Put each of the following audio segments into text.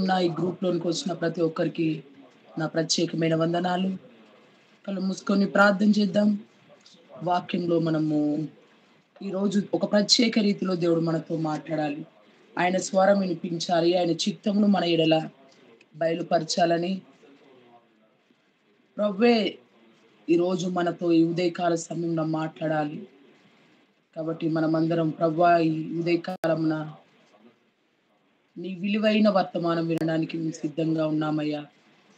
ఉన్న ఈ గ్రూప్లోనికి వచ్చిన ప్రతి ఒక్కరికి నా ప్రత్యేకమైన వందనాలు. కళ్ళు మూసుకొని ప్రార్థన చేద్దాం. వాక్యంలో మనము ఈరోజు ఒక ప్రత్యేక రీతిలో దేవుడు మనతో మాట్లాడాలి. ఆయన స్వరం వినిపించాలి. ఆయన చిత్తమును మన ఎడల బయలుపరచాలని ప్రభువే ఈరోజు మనతో ఈ ఉదయకాల సమయంలో మాట్లాడాలి. కాబట్టి మనమందరం ప్రభువా ఈ ఉదయకాలమున నీ విలువైన వర్తమానం వినడానికి మేము సిద్ధంగా ఉన్నామయ్యా.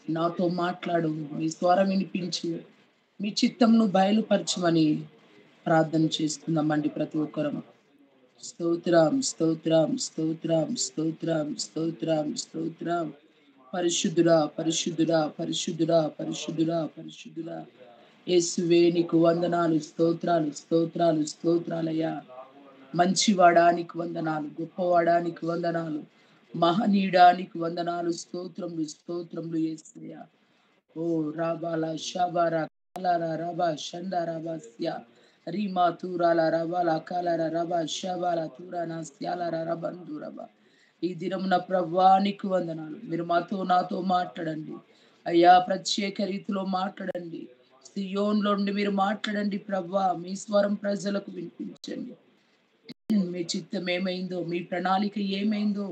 నాతో మాట్లాడు, మీ స్వరం వినిపించు, మీ చిత్తంను బయలుపరచమని ప్రార్థన చేస్తున్నామండి ప్రతి ఒక్కరం. స్తోత్రం స్తోత్రం స్తోత్రం స్తోత్రం స్తోత్రం స్తోత్రం. పరిశుద్ధుడా పరిశుద్ధుడా పరిశుద్ధుడా పరిశుద్ధుడా పరిశుద్ధుడా యేసువే నీకు వందనాలు, స్తోత్రాలు స్తోత్రాలు స్తోత్రాలయ్యా. మంచివాడానికి వందనాలు, గొప్పవాడానికి వందనాలు, మహనీయుడానికి వందనాలు, స్తోత్రములు స్తోత్రములు యేసయ్యా. ఓ రాబాల షాబార కాలార రబా షండారబాస్య రీమా తూరాల రబాల కాలార రబా షాబాల తూరాన స్యాలార రబందురబ. ఈ దినమున ప్రభువానికి వందనాలు. మీరు మాతో నాతో మాట్లాడండి అయ్యా, ప్రత్యేక రీతిలో మాట్లాడండి. సియోన్లో నుండి మీరు మాట్లాడండి ప్రభువా. మీ స్వరం ప్రజలకు వినిపించండి. మీ చిత్తం ఏమైందో, మీ ప్రణాళిక ఏమైందో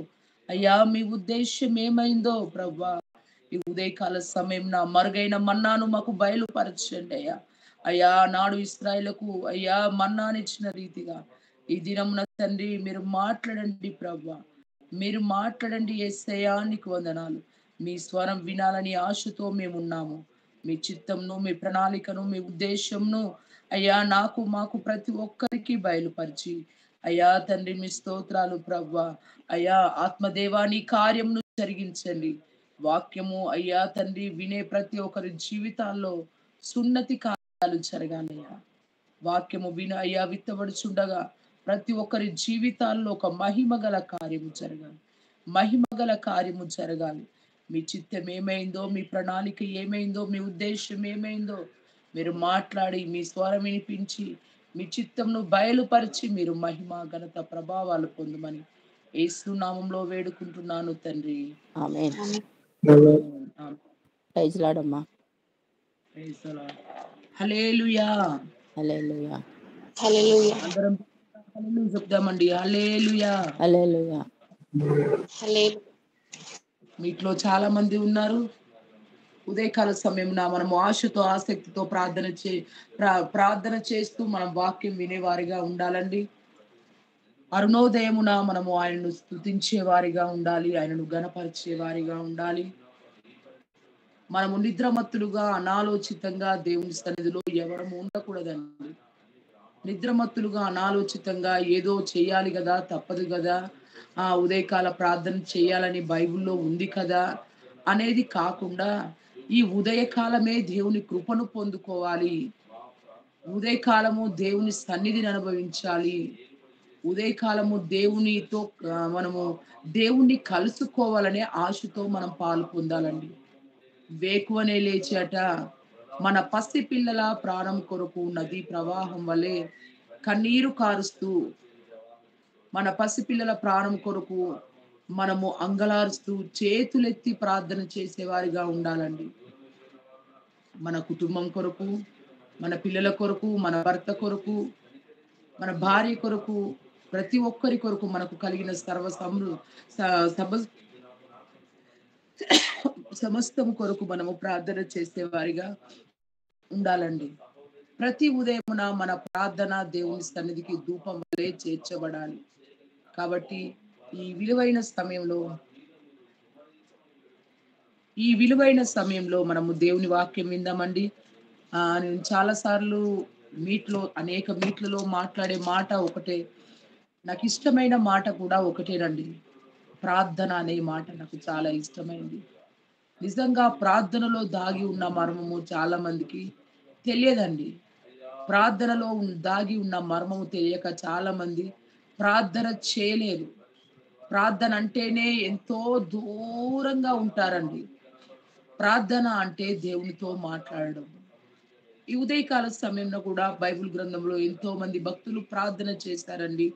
అయ్యా, మీ ఉద్దేశం ఏమైందో ప్రభువా, ఈ ఉదయకాల సమయం నా మరుగైన మన్నాను మాకు బయలుపరచండి అయ్యా. అయ్యా నాడు ఇశ్రాయేలుకు అయ్యా మన్నానిచ్చిన రీతిగా ఈ దినమున తండ్రి మీరు మాట్లాడండి ప్రభువా, మీరు మాట్లాడండి యేసయ్యా. నీకు వందనాలు. మీ స్వరం వినాలని ఆశతో మేమున్నాము. మీ చిత్తంను, మీ ప్రణాళికను, మీ ఉద్దేశంను అయ్యా నాకు మాకు ప్రతి ఒక్కరికి బయలుపరిచి అయ్యా తండ్రి మీ స్తోత్రాలు ప్రభువా. అయ్యా ఆత్మదేవాని కార్యమును జరిగించండి. వాక్యము అయ్యా తండ్రి వినే ప్రతి ఒక్కరి జీవితాల్లో సున్నతి కార్యాలు జరగాలయ్యా. వాక్యము విన అయ్యా విత్తబడుచుండగా ప్రతి ఒక్కరి జీవితాల్లో ఒక మహిమగల కార్యము జరగాలి, మహిమగల కార్యము జరగాలి. మీ చిత్తం ఏమైందో, మీ ప్రణాళిక ఏమైందో, మీ ఉద్దేశం ఏమైందో మీరు మాట్లాడి మీ స్వరం వినిపించి మీ చిత్తంను బయలుపరిచి మీరు మహిమ ఘనత ప్రభావాలు పొందమని యేసు నామంలో వేడుకుంటున్నాను తండ్రి. ఆమేన్. ఆమేన్. ప్రైజ్ లార్డ్ అమ్మా. Praise the lord. Hallelujah. Hallelujah. Hallelujah. అందరం హల్లెలూయా చెప్దామండి. హల్లెలూయా. హల్లెలూయా. హల్లెలూయా. మీట్లో చాలా మంది ఉన్నారు. ఉదయకాల సమయంలో మనము ఆశతో ఆసక్తితో ప్రార్థన చేస్తూ మనం వాక్యం వినేవారిగా ఉండాలండి. అరుణోదయమున మనము ఆయనను స్తుతించే వారిగా ఉండాలి, ఆయనను గణపరిచే వారిగా ఉండాలి. మనము నిద్రమత్తులుగా అనాలోచితంగా దేవుని సన్నిధిలో ఎవరము ఉండకూడదండి. నిద్రమత్తులుగా అనాలోచితంగా ఏదో చేయాలి కదా, తప్పదు కదా, ఉదయకాల ప్రార్థన చేయాలని బైబిల్లో ఉంది కదా అనేది కాకుండా ఈ ఉదయకాలమే దేవుని కృపను పొందుకోవాలి. ఉదయకాలము దేవుని సన్నిధిని అనుభవించాలి. ఉదయకాలము దేవునితో మనము దేవుణ్ణి కలుసుకోవాలనే ఆశతో మనం పాలు పొందాలండి. వేకువనే లేచాట మన పసి పిల్లల ప్రాణం కొరకు నదీ ప్రవాహం వలె కన్నీరు కారుస్తూ మన పసిపిల్లల ప్రాణం కొరకు మనము అంగలారుస్తూ చేతులెత్తి ప్రార్థన చేసేవారిగా ఉండాలండి. మన కుటుంబం కొరకు, మన పిల్లల కొరకు, మన భర్త కొరకు, మన భార్య కొరకు, ప్రతి ఒక్కరి కొరకు మనకు కలిగిన సమస్తం కొరకు మనము ప్రార్థన చేసేవారిగా ఉండాలండి. ప్రతి ఉదయమున మన ప్రార్థన దేవుని సన్నిధికి ధూపం వలె చేర్చబడాలి. కాబట్టి ఈ విలువైన సమయంలో మనము దేవుని వాక్యం విందామండి. నేను చాలాసార్లు అనేక మీట్లలో మాట్లాడే మాట ఒకటే, నాకు ఇష్టమైన మాట కూడా ఒకటేనండి. ప్రార్థన అనే మాట నాకు చాలా ఇష్టమైంది. నిజంగా ప్రార్థనలో దాగి ఉన్న మర్మము చాలా మందికి తెలియదండి. ప్రార్థనలో దాగి ఉన్న మర్మము తెలియక చాలా మంది ప్రార్థన చేయలేరు. ప్రార్థన అంటేనే ఎంతో దూరంగా ఉంటారండి. ప్రార్థన అంటే దేవునితో మాట్లాడడం. ఈ ఉదయకాల సమయంలో కూడా బైబిల్ గ్రంథంలో ఎంతో మంది భక్తులు ప్రార్థన చేశారండి.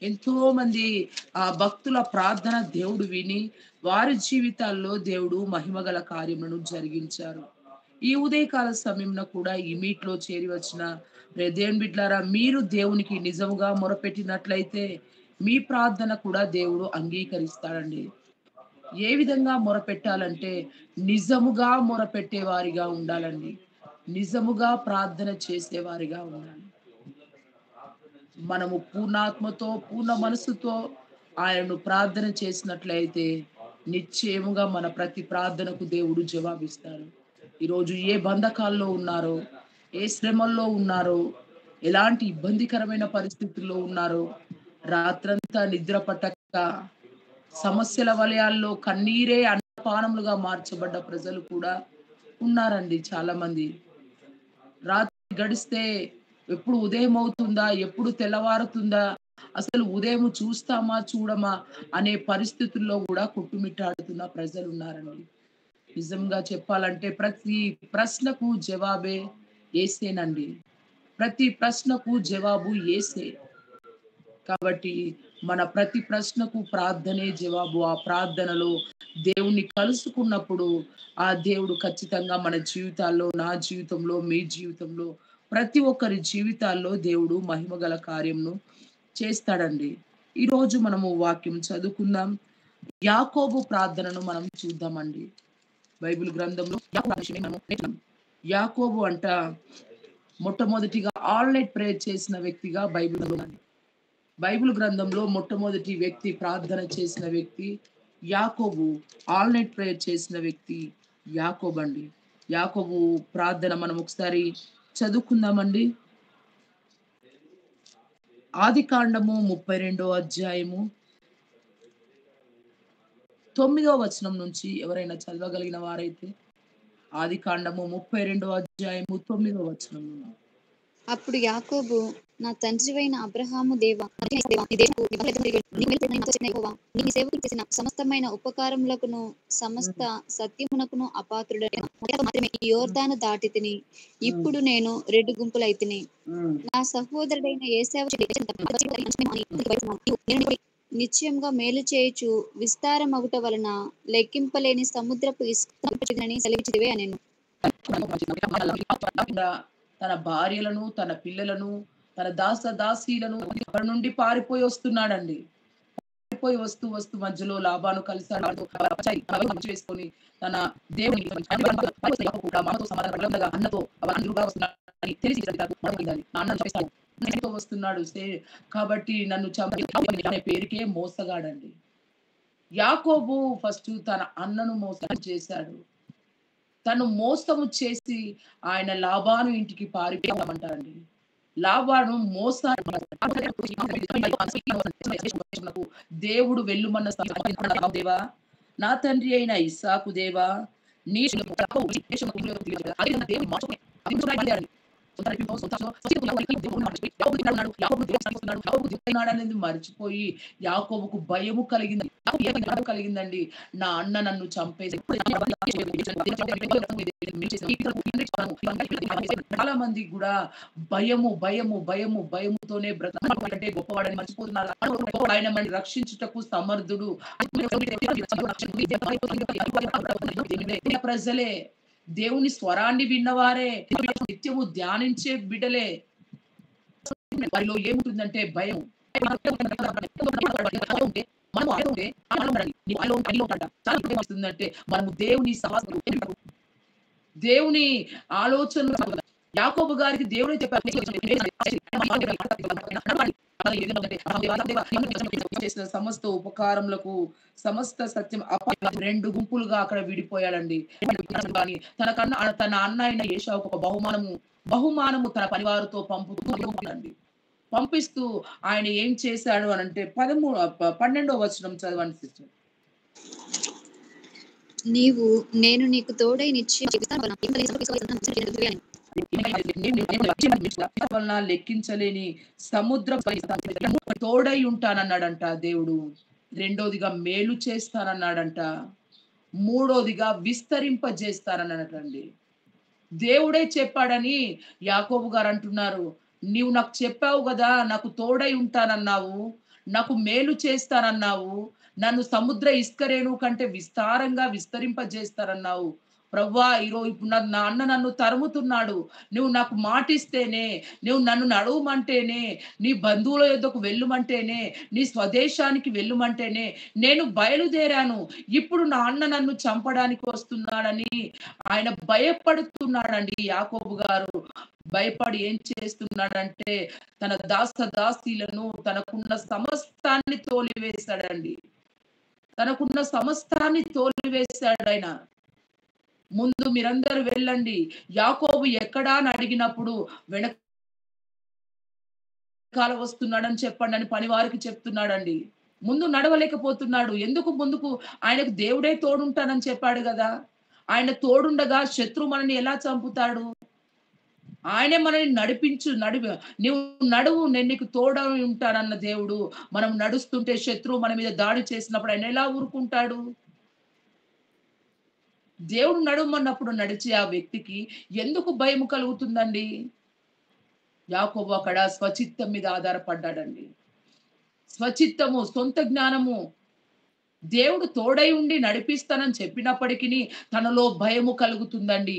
ఎంతో మంది భక్తుల ప్రార్థన దేవుడు విని వారి జీవితాల్లో దేవుడు మహిమగల కార్యములను జరిగించారు. ఈ ఉదయకాల సమయంలో కూడా ఈ మీట్లో చేరి వచ్చిన దేవుని బిడ్డలారా, మీరు దేవునికి నిజముగా మొరపెట్టినట్లయితే మీ ప్రార్థన కూడా దేవుడు అంగీకరిస్తాడండి. ఏ విధంగా మొరపెట్టాలంటే నిజముగా మొరపెట్టే వారిగా ఉండాలండి. నిజముగా ప్రార్థన చేసేవారిగా ఉండాలి. మనము పూర్ణాత్మతో పూర్ణ మనసుతో ఆయనను ప్రార్థన చేసినట్లయితే నిశ్చయముగా మన ప్రతి ప్రార్థనకు దేవుడు జవాబిస్తాడు. ఈరోజు ఏ బంధకాల్లో ఉన్నారో, ఏ శ్రమల్లో ఉన్నారో, ఎలాంటి ఇబ్బందికరమైన పరిస్థితుల్లో ఉన్నారో, రాత్రంతా నిద్ర పట్టక సమస్యల వలయాల్లో కన్నీరే అన్నపానములుగా మార్చబడ్డ ప్రజలు కూడా ఉన్నారండి. చాలా మంది రాత్రి గడిస్తే ఎప్పుడు ఉదయం అవుతుందా, ఎప్పుడు తెల్లవారుతుందా, అసలు ఉదయం చూస్తామా చూడమా అనే పరిస్థితుల్లో కూడా కొట్టుమిట్టాడుతున్న ప్రజలు ఉన్నారండి. నిజంగా చెప్పాలంటే ప్రతి ప్రశ్నకు జవాబే యేసేనండి. ప్రతి ప్రశ్నకు జవాబు యేసే. కాబట్టి మన ప్రతి ప్రశ్నకు ప్రార్థనే జవాబు. ఆ ప్రార్థనలో దేవుణ్ణి కలుసుకున్నప్పుడు ఆ దేవుడు ఖచ్చితంగా మన జీవితాల్లో, నా జీవితంలో, మీ జీవితంలో, ప్రతి ఒక్కరి జీవితాల్లో దేవుడు మహిమగల కార్యంను చేస్తాడండి. ఈరోజు మనము వాక్యం చదువుకుందాం. యాకోబు ప్రార్థనను మనం చూద్దామండి. బైబిల్ గ్రంథంలో యాకోబు అంట మొట్టమొదటిగా ఆల్ నైట్ ప్రేయర్ చేసిన వ్యక్తిగా బైబిల్ గ్రంథంలో మొట్టమొదటి వ్యక్తి ప్రార్థన చేసిన వ్యక్తి యాకోబు. ఆల్ నైట్ ప్రేయర్ చేసిన వ్యక్తి యాకోబు అండి. యాకోబు ప్రార్థన మనం ఒకసారి చదువుకుందామండి. ఆదికాండము 32వ అధ్యాయము 9వ వచనం నుంచి ఎవరైనా చదవగలిగిన వారైతే ఆదికాండము 32వ అధ్యాయము 9వ వచనం. అప్పుడు యాకోబు, నా తండ్రివైన అబ్రహాము దేవా, నీ సేవకులకు చేసిన సమస్తమైన ఉపకారములకును సమస్త సత్యమునకును అపాత్రుడైన మాత్రమే ఈ యోర్దాను దాటి తిని, ఇప్పుడు నేను 2 గుంపులైతిని. నా సహోదరుడైన ఏశావు నిశ్చయంగా మేలు చేయుచు విస్తారమగుట వలన లెక్కింపలేని సముద్రపు ఇసుకని సెలవిచ్చితివే అనెను. తన భార్యలను, తన పిల్లలను, తన దాసీలను అక్కడి నుండి పారిపోయి వస్తున్నాడండి. పారిపోయి వస్తూ వస్తూ మధ్యలో లాబాను కలిసాడు. చేసుకొని తన దేవుని అన్నతో తెలిసి వస్తున్నాడు. కాబట్టి నన్ను చంపే పేరుకే మోసగాడండి. యాకోబు ఫస్ట్ తన అన్నను మోసం చేశాడు. తను మోసము చేసి ఆయన లాబాను ఇంటికి పారిపోయామంటారండి. లాబాను దేవుడు వెళ్ళుమన్న దేవా, నా తండ్రి అయిన ఇస్సాకు దేవా, నీ అనేది మర్చిపోయి యాకోబుకు భయము కలిగిందండి. నా అన్న నన్ను చంపేసి. చాలా మంది కూడా భయముతోనే బ్రతకంటే గొప్పవాడని మర్చిపోతున్నారు. ఆయన మనల్ని రక్షించుటకు సమర్థుడు. ప్రజలే దేవుని స్వరాన్ని విన్నవారే, నిత్యము ధ్యానించే బిడ్డలే. వారిలో ఏముంటుందంటే భయం. అంటే మనము దేవుని దేవుని ఆలోచన. యాకోబు గారికి దేవుడే చెప్పారు చేసిన సమస్త ఉపకారములకు సమస్త సత్యం. 2 గుంపులుగా అక్కడ విడిపోయాడండి. తన అన్న అయిన ఏశావుకు ఒక బహుమానము తన పరివారుతో పంపిస్తూ ఆయన ఏం చేశాడు అని అంటే 12వ వచనం చదవండి సిస్టర్. నేను నీకు తోడై లెక్కించలేని సముద్రం తోడై ఉంటానన్నాడంట దేవుడు. రెండోదిగా మేలు చేస్తానన్నాడంట. మూడోదిగా విస్తరింపజేస్తానన్నటండి. దేవుడే చెప్పాడని యాకోబు గారు అంటున్నారు. నీవు నాకు చెప్పావు కదా, నాకు తోడై ఉంటానన్నావు, నాకు మేలు చేస్తానన్నావు. నన్ను సముద్ర ఇసుకరేణు కంటే విస్తారంగా విస్తరింపజేస్తారన్నావు. ప్రవ్వా ఇప్పుడు నా అన్న నన్ను తరుముతున్నాడు. నువ్వు నాకు మాటిస్తేనే, నువ్వు నన్ను నడవమంటేనే, నీ బంధువుల యొద్దకు వెళ్ళుమంటేనే, నీ స్వదేశానికి వెళ్ళుమంటేనే నేను బయలుదేరాను. ఇప్పుడు నా అన్న నన్ను చంపడానికి వస్తున్నాడని ఆయన భయపడుతున్నాడండి యాకోబు గారు. భయపడి ఏం చేస్తున్నాడంటే తన దాసీలను తనకున్న సమస్తాన్ని తోలివేశాడండి. తనకున్న సమస్తాన్ని తోలివేశాడు ఆయన. ముందు మీరందరూ వెళ్ళండి, యాకోబు ఎక్కడా అని అడిగినప్పుడు వెనకాల వస్తున్నాడని చెప్పండి అని పనివారికి చెప్తున్నాడండి. ముందు నడవలేకపోతున్నాడు. ఎందుకు ముందుకు? ఆయనకు దేవుడే తోడుంటానని చెప్పాడు కదా. ఆయన తోడుండగా శత్రువు మనల్ని ఎలా చంపుతాడు? ఆయనే మనల్ని నీవు నడువు, నేను నీకు తోడై ఉంటానన్న దేవుడు. మనం నడుస్తుంటే శత్రువు మన మీద దాడి చేసినప్పుడు ఆయన ఎలా ఊరుకుంటాడు? దేవుడు నడుమన్నప్పుడు నడిచే ఆ వ్యక్తికి ఎందుకు భయం కలుగుతుందండి? యాకోబు అక్కడ స్వచిత్తం మీద ఆధారపడ్డాడండి. స్వచిత్తము, సొంత జ్ఞానము. దేవుడు తోడై ఉండి నడిపిస్తానని చెప్పినప్పటికీ తనలో భయము కలుగుతుందండి.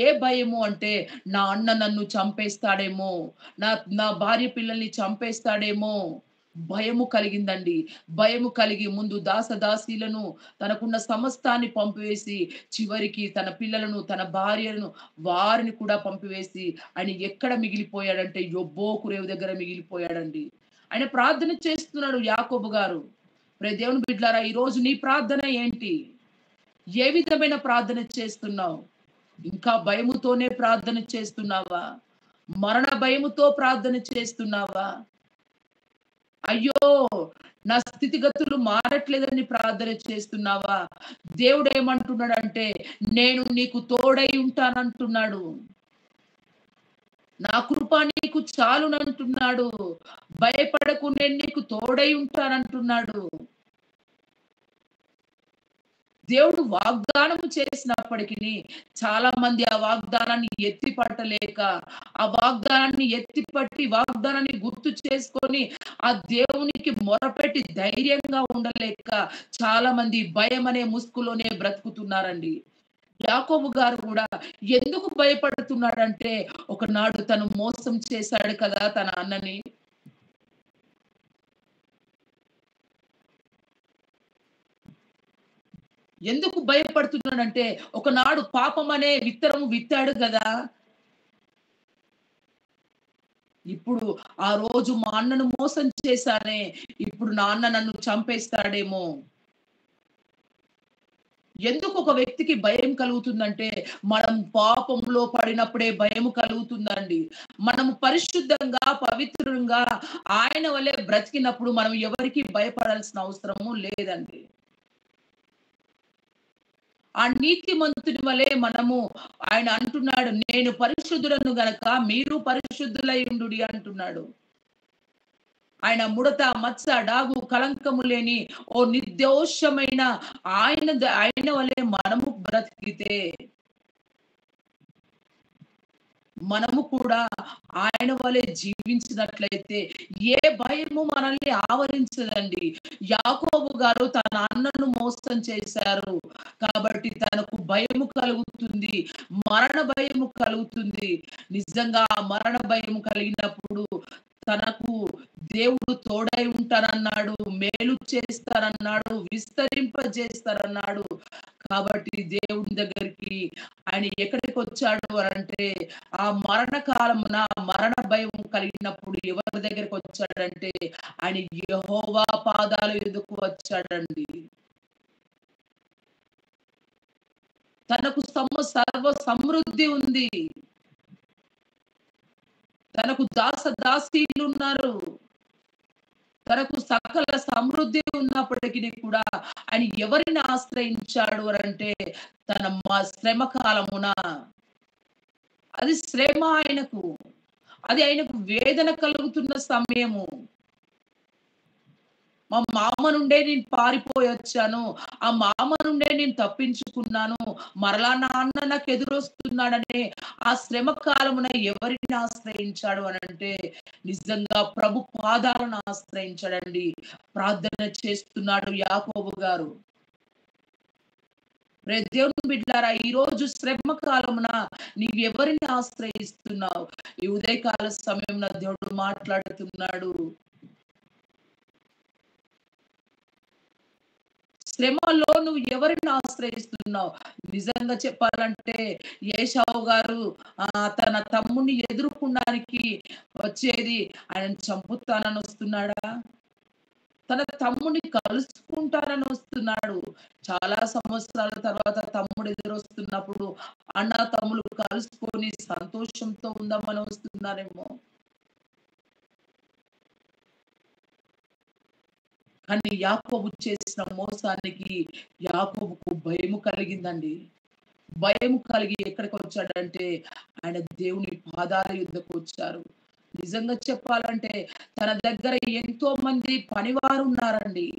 ఏ భయము అంటే నా అన్న నన్ను చంపేస్తాడేమో, నా భార్య పిల్లల్ని చంపేస్తాడేమో భయము కలిగిందండి. భయము కలిగి ముందు దాసీలను తనకున్న సమస్తాన్ని పంపివేసి చివరికి తన పిల్లలను, తన భార్యలను వారిని కూడా పంపివేసి ఆయన ఎక్కడ మిగిలిపోయాడంటే యొబ్బోకు రేవు దగ్గర మిగిలిపోయాడండి. ఆయన ప్రార్థన చేస్తున్నాడు యాకోబు గారు. దేవుని బిడ్డలారా, ఈ రోజు నీ ప్రార్థన ఏంటి? ఏ విధమైన ప్రార్థన చేస్తున్నావు? ఇంకా భయముతోనే ప్రార్థన చేస్తున్నావా? మరణ భయముతో ప్రార్థన చేస్తున్నావా? అయ్యో నా స్థితిగతులు మారట్లేదని ప్రార్థన చేస్తున్నావా? దేవుడు ఏమంటున్నాడంటే నేను నీకు తోడై ఉంటానంటున్నాడు. నా కృప నీకు చాలునంటున్నాడు. భయపడకు, నేను నీకు తోడై ఉంటానంటున్నాడు. దేవుడు వాగ్దానం చేసినప్పటికీ చాలా మంది ఆ వాగ్దానాన్ని ఎత్తిపట్టలేక, ఆ వాగ్దానాన్ని ఎత్తిపట్టి వాగ్దానాన్ని గుర్తు చేసుకొని ఆ దేవునికి మొరపెట్టి ధైర్యంగా ఉండలేక చాలా మంది భయం అనే ముసుగులోనే బ్రతుకుతున్నారండి. యాకోబు గారు కూడా ఎందుకు భయపడుతున్నాడంటే ఒకనాడు తను మోసం చేశాడు కదా తన అన్నని. ఎందుకు భయపడుతున్నాడంటే ఒకనాడు పాపం అనే విత్తనం విత్తాడు కదా. ఇప్పుడు ఆ రోజు మా అన్నను మోసం చేశానే, ఇప్పుడు నా అన్న నన్ను చంపేస్తాడేమో. ఎందుకు ఒక వ్యక్తికి భయం కలుగుతుందంటే మనం పాపంలో పడినప్పుడే భయం కలుగుతుందండి. మనము పరిశుద్ధంగా, పవిత్రంగా ఆయన వల్లే బ్రతికినప్పుడు మనం ఎవరికి భయపడాల్సిన అవసరము లేదండి. ఆ నీతిమంతుని వలె మనము, ఆయన అంటున్నాడు నేను పరిశుద్ధులను గనక మీరు పరిశుద్ధులై ఉండుడి అంటున్నాడు. ఆయన ముడత, మచ్చ, డాగు, కలంకము లేని ఓ నిర్దోషమైన ఆయన వలె మనము బ్రతికితే మనము కూడా ఆయన వలె జీవించినట్లయితే ఏ భయము మనల్ని ఆవరించదండి. యాకోబు గారు తన అన్నను మోసం చేశారు కాబట్టి తనకు భయము కలుగుతుంది, మరణ భయము కలుగుతుంది. నిజంగా మరణ భయము కలిగినప్పుడు తనకు దేవుడు తోడై ఉంటానన్నాడు, మేలు చేస్తారన్నాడు, విస్తరింపజేస్తారన్నాడు. కాబట్టి దేవుని దగ్గరికి ఆయన ఎక్కడికి వచ్చాడు అంటే ఆ మరణ కాలమున మరణ భయం కలిగినప్పుడు ఎవరి దగ్గరికి వచ్చాడంటే ఆయన యెహోవా పాదాల ఎదుకు వచ్చాడండి. తనకు సర్వ సమృద్ధి ఉంది, తనకు దాసీలు ఉన్నారు, తనకు సకల సమృద్ధి ఉన్నప్పటికీ కూడా ఆయన ఎవరిని ఆశ్రయించాడు అంటే తన శ్రమ కాలమున, అది శ్రమ ఆయనకు, అది ఆయనకు వేదన కలుగుతున్న సమయము. మా మామ నుండే నేను పారిపోయి వచ్చాను, ఆ మామ నుండే నేను తప్పించుకున్నాను, మరలా నాన్న నాకు ఎదురొస్తున్నాడనే ఆ శ్రమ కాలమున ఎవరిని ఆశ్రయించాడు అని అంటే నిజంగా ప్రభు పాదాలను ఆశ్రయించాడండి. ప్రార్థన చేస్తున్నాడు యాకోబు గారు. దేవుని బిడ్డలారా, ఈ రోజు శ్రమ కాలమున నీవు ఎవరిని ఆశ్రయిస్తున్నావు? ఈ ఉదయకాల సమయంలో దేవుడు మాట్లాడుతున్నాడు. శ్రమలో నువ్వు ఎవరిని ఆశ్రయిస్తున్నావు? నిజంగా చెప్పాలంటే ఏశావు గారు తన తమ్ముని ఎదుర్కొనడానికి వచ్చేది, ఆయన చంపుతానని వస్తున్నాడా? తన తమ్ముని కలుసుకుంటానని వస్తున్నాడు. చాలా సంవత్సరాల తర్వాత తమ్ముడు ఎదురొస్తున్నప్పుడు అన్న తమ్ముడు కలుసుకొని సంతోషంతో ఉందామని వస్తున్నారేమో. కానీ యాకోబు చేసిన మోసానికి యాకోబుకు భయము కలిగిందండి. భయము కలిగి ఎక్కడికి వచ్చాడంటే ఆయన దేవుని పాదాల యుద్ధకు వచ్చారు. నిజంగా చెప్పాలంటే తన దగ్గర ఎంతో మంది పనివారు ఉన్నారండి.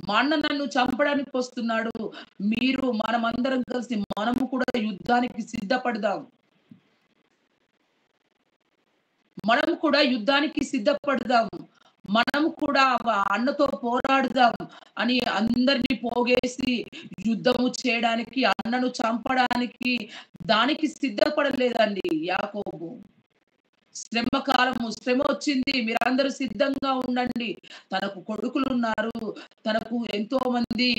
మా అన్న నన్ను చంపడానికి వస్తున్నాడు, మీరు మనమందరం కలిసి మనము కూడా యుద్ధానికి సిద్ధపడదాం, మనం కూడా యుద్ధానికి సిద్ధపడదాం, మనం కూడా అన్నతో పోరాడదాం అని అందరినీ పోగేసి యుద్ధము చేయడానికి, అన్నను చంపడానికి దానికి సిద్ధపడలేదండి యాకోబు. శ్రమ వచ్చింది, మీరందరూ సిద్ధంగా ఉండండి. తనకు కొడుకులు ఉన్నారు, తనకు ఎంతో మంది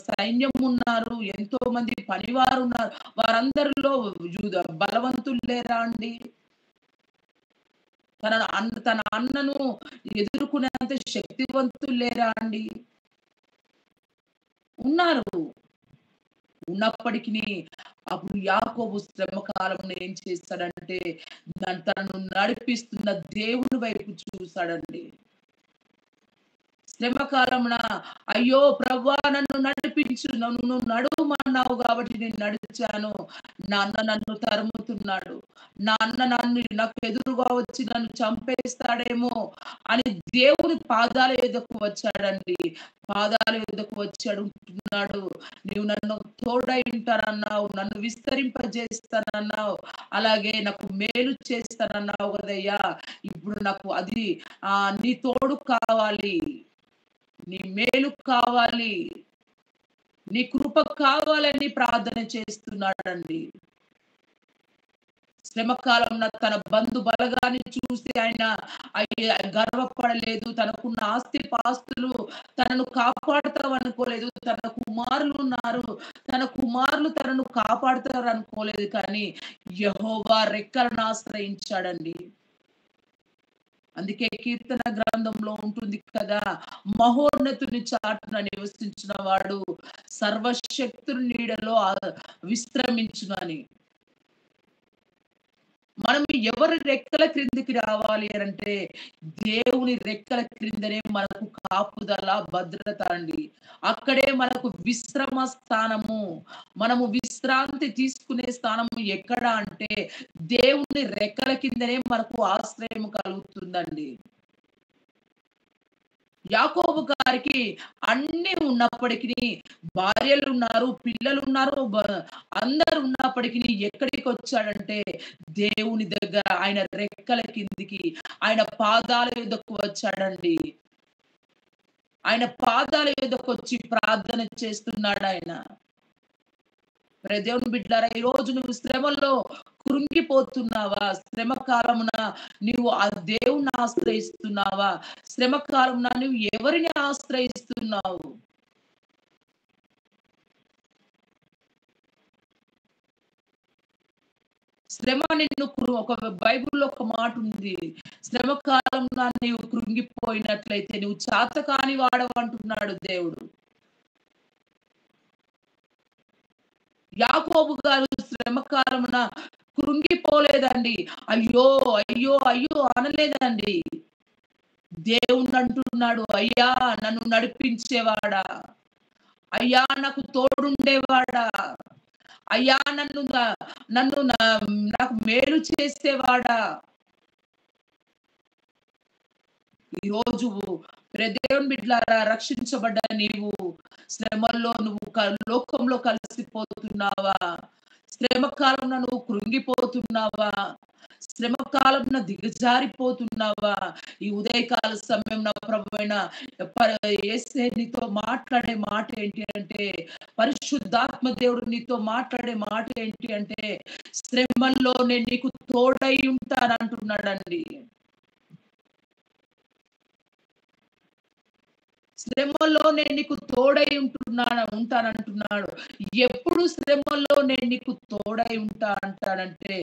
సైన్యం ఉన్నారు, ఎంతో మంది పనివారు ఉన్నారు. వారందరిలో బలవంతులు లేరా అండి? తన అన్నను ఎదుర్కొనేంత శక్తివంతులు లేరా అండి? ఉన్నారు. ఉన్నప్పటికీ అప్పుడు యాకోబు శ్రమ కాలంలో ఏం చేస్తాడంటే తనను నడిపిస్తున్న దేవుని వైపు చూశాడండి. శ్రమ కాలమున అయ్యో ప్రభువా నన్ను నడిపించు, నన్ను నడుమన్నావు కాబట్టి నేను నడిచాను, నా అన్న నన్ను తరుముతున్నాడు, నా అన్న నాకు ఎదురుగా వచ్చి నన్ను చంపేస్తాడేమో అని దేవుని పాదాల ఎదుకు వచ్చాడండి. పాదాల ఎదుకు వచ్చి అడుగుతున్నాడు, నీవు నన్ను తోడై ఉంటానన్నావు, నన్ను విస్తరింపజేస్తానన్నావు, అలాగే నాకు మేలు చేస్తానన్నావు కదయ్యా, ఇప్పుడు నాకు అది నీ తోడు కావాలి, నీ మేలు కావాలి, నీ కృప కావాలని ప్రార్థన చేస్తున్నాడండి. శ్రమకాలంలో తన బంధు బలగాన్ని చూసి ఆయన గర్వపడలేదు. తనకున్న ఆస్తి పాస్తులు తనను కాపాడుతావు అనుకోలేదు. తన కుమారులు ఉన్నారు, తన కుమారులు తనను కాపాడుతారు అనుకోలేదు. కానీ యెహోవా రెక్కలను ఆశ్రయించాడండి. అందుకే కీర్తన గ్రంథంలో ఉంటుంది కదా, మహోన్నతుని చాటున నివసించిన వాడు సర్వశక్తుని నీడలో విశ్రమించును అని. మనం ఎవరి రెక్కల క్రిందికి రావాలి అంటే దేవుని రెక్కల క్రిందనే మనకు కాపుదల, భద్రత అండి. అక్కడే మనకు విశ్రమ స్థానము. మనము విశ్రాంతి తీసుకునే స్థానము ఎక్కడ అంటే దేవుని రెక్కల కిందనే మనకు ఆశ్రయం కలుగుతుందండి. యాకోబు గారికి అన్ని ఉన్నప్పటికీ, భార్యలు ఉన్నారు, పిల్లలు ఉన్నారు, అందరు ఉన్నప్పటికీ ఎక్కడికి వచ్చాడంటే దేవుని దగ్గర ఆయన రెక్కల కిందికి, ఆయన పాదాల యొద్దకు వచ్చాడండి. ఆయన పాదాల యొద్దకు వచ్చి ప్రార్థన చేస్తున్నాడు ఆయన. దేవుని బిడ్డలారా, ఈ రోజు నువ్వు శ్రమలో కృంగిపోతున్నావా? శ్రమ కాలమున నువ్వు ఆ దేవుని ఆశ్రయిస్తున్నావా? శ్రమ కాలమున నువ్వు ఎవరిని ఆశ్రయిస్తున్నావు? శ్రమ నిన్ను ఒక బైబిల్లో ఒక మాట ఉంది, శ్రమ కాలంలో నీవు కృంగిపోయినట్లయితే నువ్వు చాతకాని వాడవంటున్నాడు దేవుడు. యాకోబు గారు శ్రమ కాలమున కృంగిపోలేదండి, అయ్యో అయ్యో అయ్యో అనలేదండి. దేవుణ్ణి అంటున్నాడు, అయ్యా నన్ను నడిపించేవాడా, అయ్యా నాకు తోడుండేవాడా, అయ్యా నన్ను నాకు మేలు చేసేవాడా, ఈ రోజు దేవుని బిడ్డలారా, రక్షించబడ్డ నీవు శ్రమల్లో నువ్వు లోకంలో కలిసిపోతున్నావా? శ్రమ కాలంలో నువ్వు కృంగిపోతున్నావా? శ్రమ కాలంలో దిగజారిపోతున్నావా? ఈ ఉదయకాల సమయం నా ప్రభువైన యేసే నీతో మాట్లాడే మాట ఏంటి అంటే, పరిశుద్ధాత్మ దేవుడు నీతో మాట్లాడే మాట ఏంటి అంటే, శ్రమల్లో నేను నీకు తోడై ఉంటానంటున్నాడండి. శ్రమలో నేను నీకు తోడై ఉంటానంటున్నాడు. ఎప్పుడు శ్రమలో నేను నీకు తోడై ఉంటా అంటాడంటే,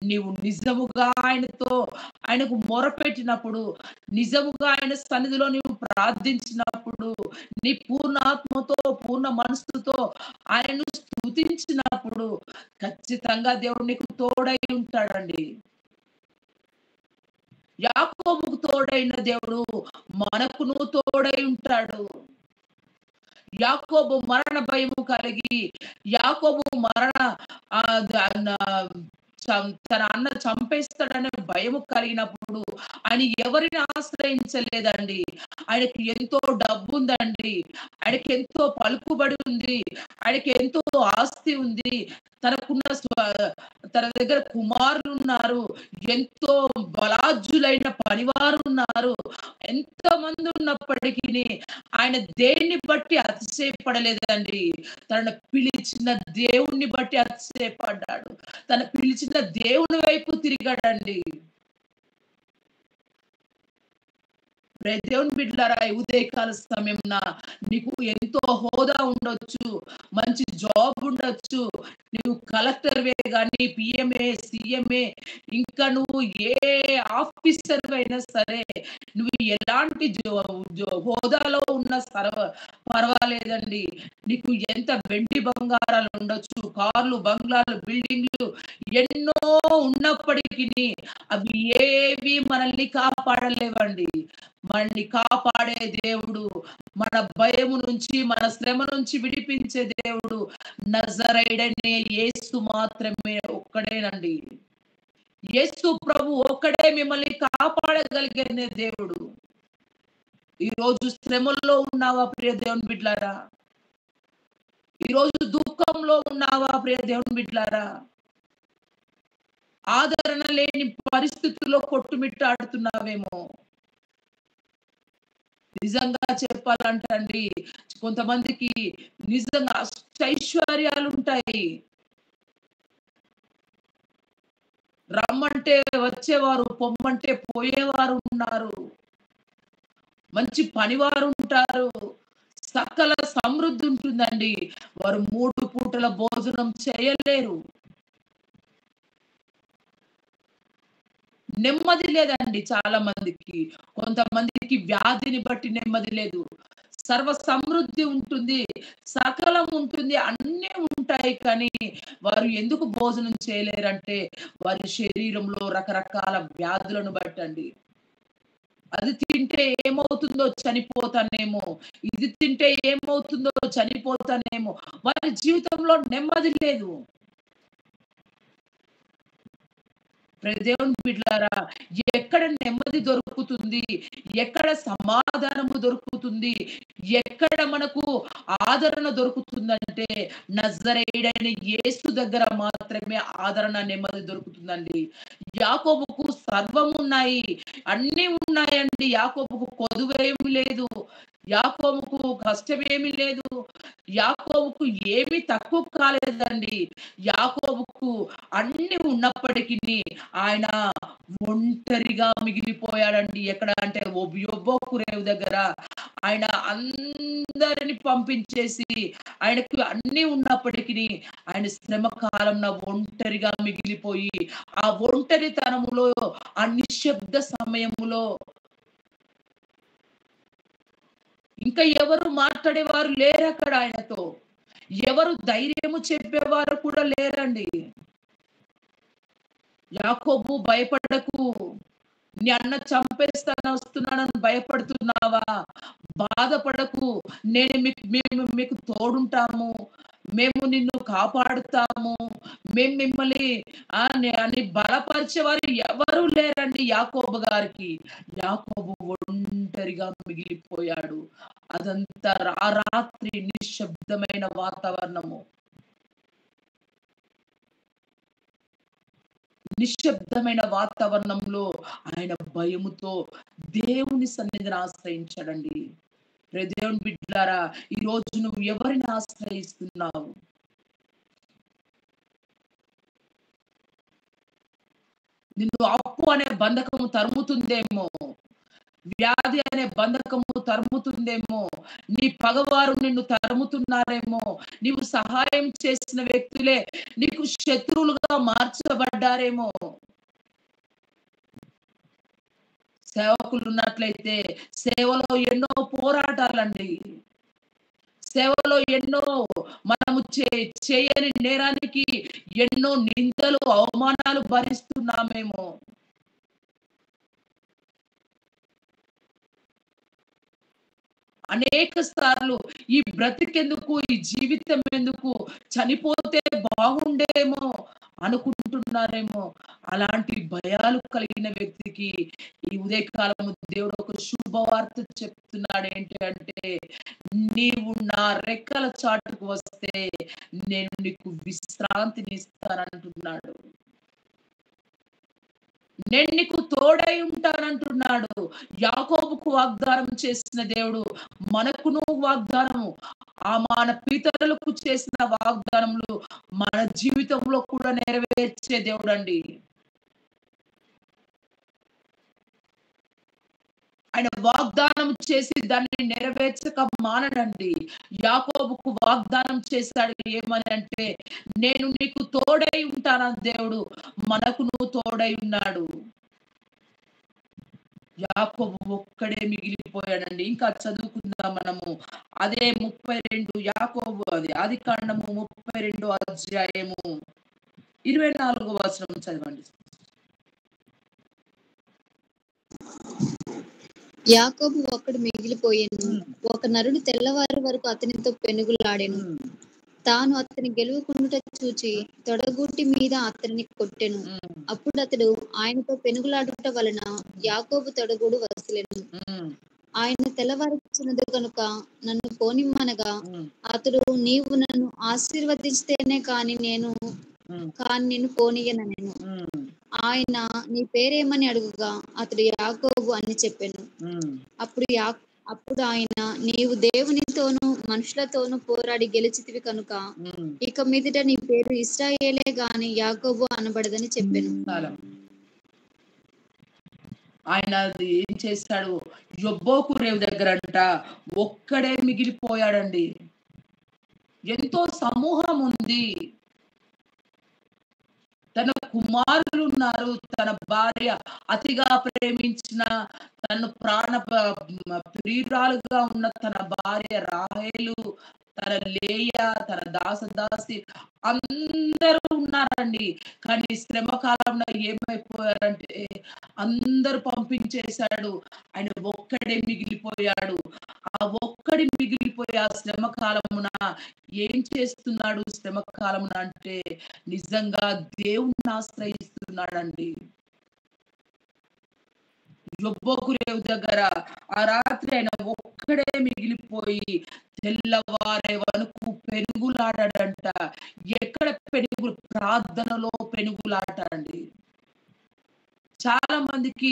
నీవు నిజముగా ఆయనకు మొరపెట్టినప్పుడు, నిజముగా ఆయన సన్నిధిలో నీవు ప్రార్థించినప్పుడు, నీ పూర్ణ ఆత్మతో పూర్ణ మనసుతో ఆయనను స్తుతించినప్పుడు ఖచ్చితంగా దేవుడు నీకు తోడై ఉంటాడండి. యాకోబుకు తోడైన దేవుడు మనకును తోడై ఉంటాడు. యాకోబు మరణ భయము కలిగి, యాకోబు తన అన్న చంపేస్తాడనే భయము కలిగినప్పుడు ఆయన ఎవరిని ఆశ్రయించలేదండి. ఆయనకి ఎంతో డబ్బు ఉందండి, ఆయనకి ఎంతో పలుకుబడి ఉంది, ఆయనకి ఎంతో ఆస్తి ఉంది, తన దగ్గర కుమారులు ఉన్నారు, ఎంతో బలాజ్జులైన పనివారు ఉన్నారు. ఎంతో మంది ఉన్నప్పటికీ ఆయన దేన్ని బట్టి అతిశయపడలేదండి. తనను పిలిచిన దేవుణ్ణి బట్టి అతిశయపడ్డాడు. తన పిలిచిన దేవుని వైపు తిరిగాడండి. దేవుని బిడ్డలారా, ఉదయకాల సమయంన నీకు ఎంతో హోదా ఉండొచ్చు, మంచి జాబ్ ఉండొచ్చు, నువ్వు కలెక్టర్వే కానీ, పిఎంఏ, సిఎంఏ, ఇంకా నువ్వు ఏ ఆఫీసర్ అయినా సరే, నువ్వు ఎలాంటి హోదాలో ఉన్న పర్వాలేదండి. నీకు ఎంత వెండి బంగారాలు ఉండొచ్చు, కార్లు, బంగ్లాలు, బిల్డింగ్లు ఎన్నో ఉన్నప్పటికీ అవి ఏవి మనల్ని కాపాడలేవండి. మనల్ని కాపాడే దేవుడు, మన భయము నుంచి, మన శ్రమ నుంచి విడిపించే దేవుడు నజరేయుడైన యేసు మాత్రమే ఒక్కడేనండి. యేసు ప్రభు ఒక్కడే మిమ్మల్ని కాపాడగలిగే దేవుడు. ఈ రోజు శ్రమల్లో ఉన్నావా ప్రియ దేవుని బిడ్డలారా? ఈ రోజు దుఃఖంలో ఉన్నావా ప్రియ దేవుని బిడ్డలారా? ఆదరణ లేని పరిస్థితుల్లో కొట్టుమిట్టాడుతున్నావేమో. నిజంగా చెప్పాలంటే అండి, కొంతమందికి నిజంగా ఐశ్వర్యాలు ఉంటాయి, రమ్మంటే వచ్చేవారు, పొమ్మంటే పోయేవారు ఉన్నారు, మంచి పనివారు ఉంటారు, సకల సమృద్ధి ఉంటుందండి. వారు 3 పూటల భోజనం చేయలేరు. నెమ్మది లేదండి చాలా మందికి. కొంతమందికి వ్యాధిని బట్టి నెమ్మది లేదు. సర్వ సమృద్ధి ఉంటుంది, సకలం ఉంటుంది, అన్నీ ఉంటాయి, కానీ వారు ఎందుకు భోజనం చేయలేరంటే వారి శరీరంలో రకరకాల వ్యాధులను బట్టండి. అది తింటే ఏమవుతుందో చనిపోతానేమో, ఇది తింటే ఏమవుతుందో చనిపోతానేమో, వారి జీవితంలో నెమ్మది లేదు. దేవుని బిడ్డలారా, ఎక్కడ నెమ్మది దొరుకుతుంది, ఎక్కడ సమాధానము దొరుకుతుంది, ఎక్కడ మనకు ఆదరణ దొరుకుతుందంటే నజరేయుడైన యేసు దగ్గర మాత్రమే ఆదరణ, నెమ్మది దొరుకుతుందండి. యాకోబుకు సర్వం ఉన్నాయి, అన్ని ఉన్నాయండి. యాకోబుకు కొదువేమి లేదు, యాకోబుకు కష్టమేమి లేదు, యాకోబుకు ఏమి తక్కువ కాలేదండి. యాకోబుకు అన్ని ఉన్నప్పటికీ ఆయన ఒంటరిగా మిగిలిపోయాడండి. ఎక్కడ అంటే యబ్బోకు దగ్గర ఆయన అందరిని పంపించేసి, ఆయనకు అన్ని ఉన్నప్పటికీ ఆయన శ్రమ కాలంలో ఒంటరిగా మిగిలిపోయి, ఆ ఒంటరితనములో, ఆ నిశ్శబ్ద సమయములో ఇంకా ఎవరు మాట్లాడేవారు లేరు అక్కడ ఆయనతో, ఎవరు ధైర్యము చెప్పేవారు కూడా లేరండి. యాకోబు భయపడకు, నీ అన్న చంపేస్తాను వస్తున్నానని భయపడుతున్నావా? బాధపడకు, మేము మీకు తోడుంటాము, మేము నిన్ను కాపాడుతాము, మేము మిమ్మల్ని అని బలపరిచేవారు ఎవరు లేరండి యాకోబు గారికి. యాకోబు ఒంటరిగా మిగిలిపోయాడు. అదంతా ఆ రాత్రి నిశ్శబ్దమైన వాతావరణము, నిశ్శబ్దమైన వాతావరణంలో ఆయన భయముతో దేవుని సన్నిధిని ఆశ్రయించాడండి. దేవుని బిడ్డలారా, ఈ రోజు నువ్వు ఎవరిని ఆశ్రయిస్తున్నావు? నిన్ను అప్పు అనే బంధకము తరుముతుందేమో, వ్యాధి అనే బంధకము తరుముతుందేమో, నీ పగవారు నిన్ను తరుముతున్నారేమో, నీవు సహాయం చేసిన వ్యక్తులే నీకు శత్రువులుగా మార్చబడ్డారేమో. సేవకులు ఉన్నట్లయితే సేవలో ఎన్నో పోరాటాలండి, సేవలో ఎన్నో మనము చేయని నేరానికి ఎన్నో నిందలు అవమానాలు భరిస్తున్నామేమో. అనేక సార్లు ఈ బ్రతికెందుకు, ఈ జీవితం ఎందుకు, చనిపోతే బాగుండేమో అనుకుంటున్నారేమో. అలాంటి భయాలు కలిగిన వ్యక్తికి ఈ ఉదయకాలము దేవుడు ఒక శుభవార్త చెప్తున్నాడు. ఏంటి అంటే, నీవు నా రెక్కల చాటుకు వస్తే నేను నీకు విశ్రాంతిని ఇస్తానంటున్నాడు. నేను నీకు తోడై ఉంటానంటున్నాడు. యాకోబుకు వాగ్దానం చేసిన దేవుడు మనకును వాగ్దానము, మన పితరులకు చేసిన వాగ్దానములు మన జీవితంలో కూడా నెరవేర్చే దేవుడు అండి. ఆయన వాగ్దానం చేసి దాన్ని నెరవేర్చక మానడండి. యాకోబుకు వాగ్దానం చేశాడు ఏమని అంటే, నేను నీకు తోడై ఉంటానని దేవుడు మనకును తోడై ఉన్నాడు. యాకోబు ఒక్కడే మిగిలిపోయాడండి. ఇంకా చదువుకుందాం మనము. అదే 32 యాకోబు, అది ఆదికాండము 32 అధ్యాయము 24వ వచనం చదవండి. యాకోబు ఒక్కడు మిగిలిపోయాను. ఒక నరుడు తెల్లవారి వరకు అతనితో పెనుగులాడెను. తాను అతని గెలువకుండుట చూచి తొడగూటి మీద అతనిని కొట్టెను. అప్పుడు అతడు ఆయనతో పెనుగులాడుట వలన యాకోబు తొడగూడు వసిలెను. ఆయన తెల్లవారుచున్నది కనుక నన్ను పోనిమ్మనగా, అతడు నీవు నన్ను ఆశీర్వదిస్తేనే కాని నిన్ను పోనీయనెను. ఆయన నీ పేరేమని అడుగుగా అతడు యాకోబు అని చెప్పెను. అప్పుడు ఆయన, నీవు దేవునితోనూ మనుషులతోనూ పోరాడి గెలిచితివి కనుక ఇక మీదట నీ పేరు ఇశ్రాయేలే గాని యాకోబు అనబడదని చెప్పెను. ఆయన ఏం చేశాడు? యొబ్బోకు రేవు దగ్గరంట ఒక్కడే మిగిలిపోయాడండి. ఎంతో సమూహం ఉంది, తన కుమారులు ఉన్నారు, తన భార్య అతిగా ప్రేమించిన, తను ప్రియురాలుగా ఉన్న తన భార్య రాహేలు, తన లేయ, తన దాసి అందరూ ఉన్నారండి. కానీ శ్రమ కాలంలో ఏమైపోయారంటే అందరూ పంపించేశాడు. ఆయన ఒక్కడే మిగిలిపోయాడు. ఆ ఒక్కడి మిగిలిపోయి ఆ శ్రమ కాలమున ఏం చేస్తున్నాడు? శ్రమ కాలమున అంటే నిజంగా దేవుణ్ణి ఆశ్రయిస్తున్నాడండి. యొబ్బోకు రేవు దగ్గర ఆ రాత్రి ఆయన ఒక్కడే మిగిలిపోయి తెల్లవారే వరకు పెనుగులాడాడంట. ఎక్కడ పెనుగు? ప్రార్థనలో పెనుగులాట అండి. చాలా మందికి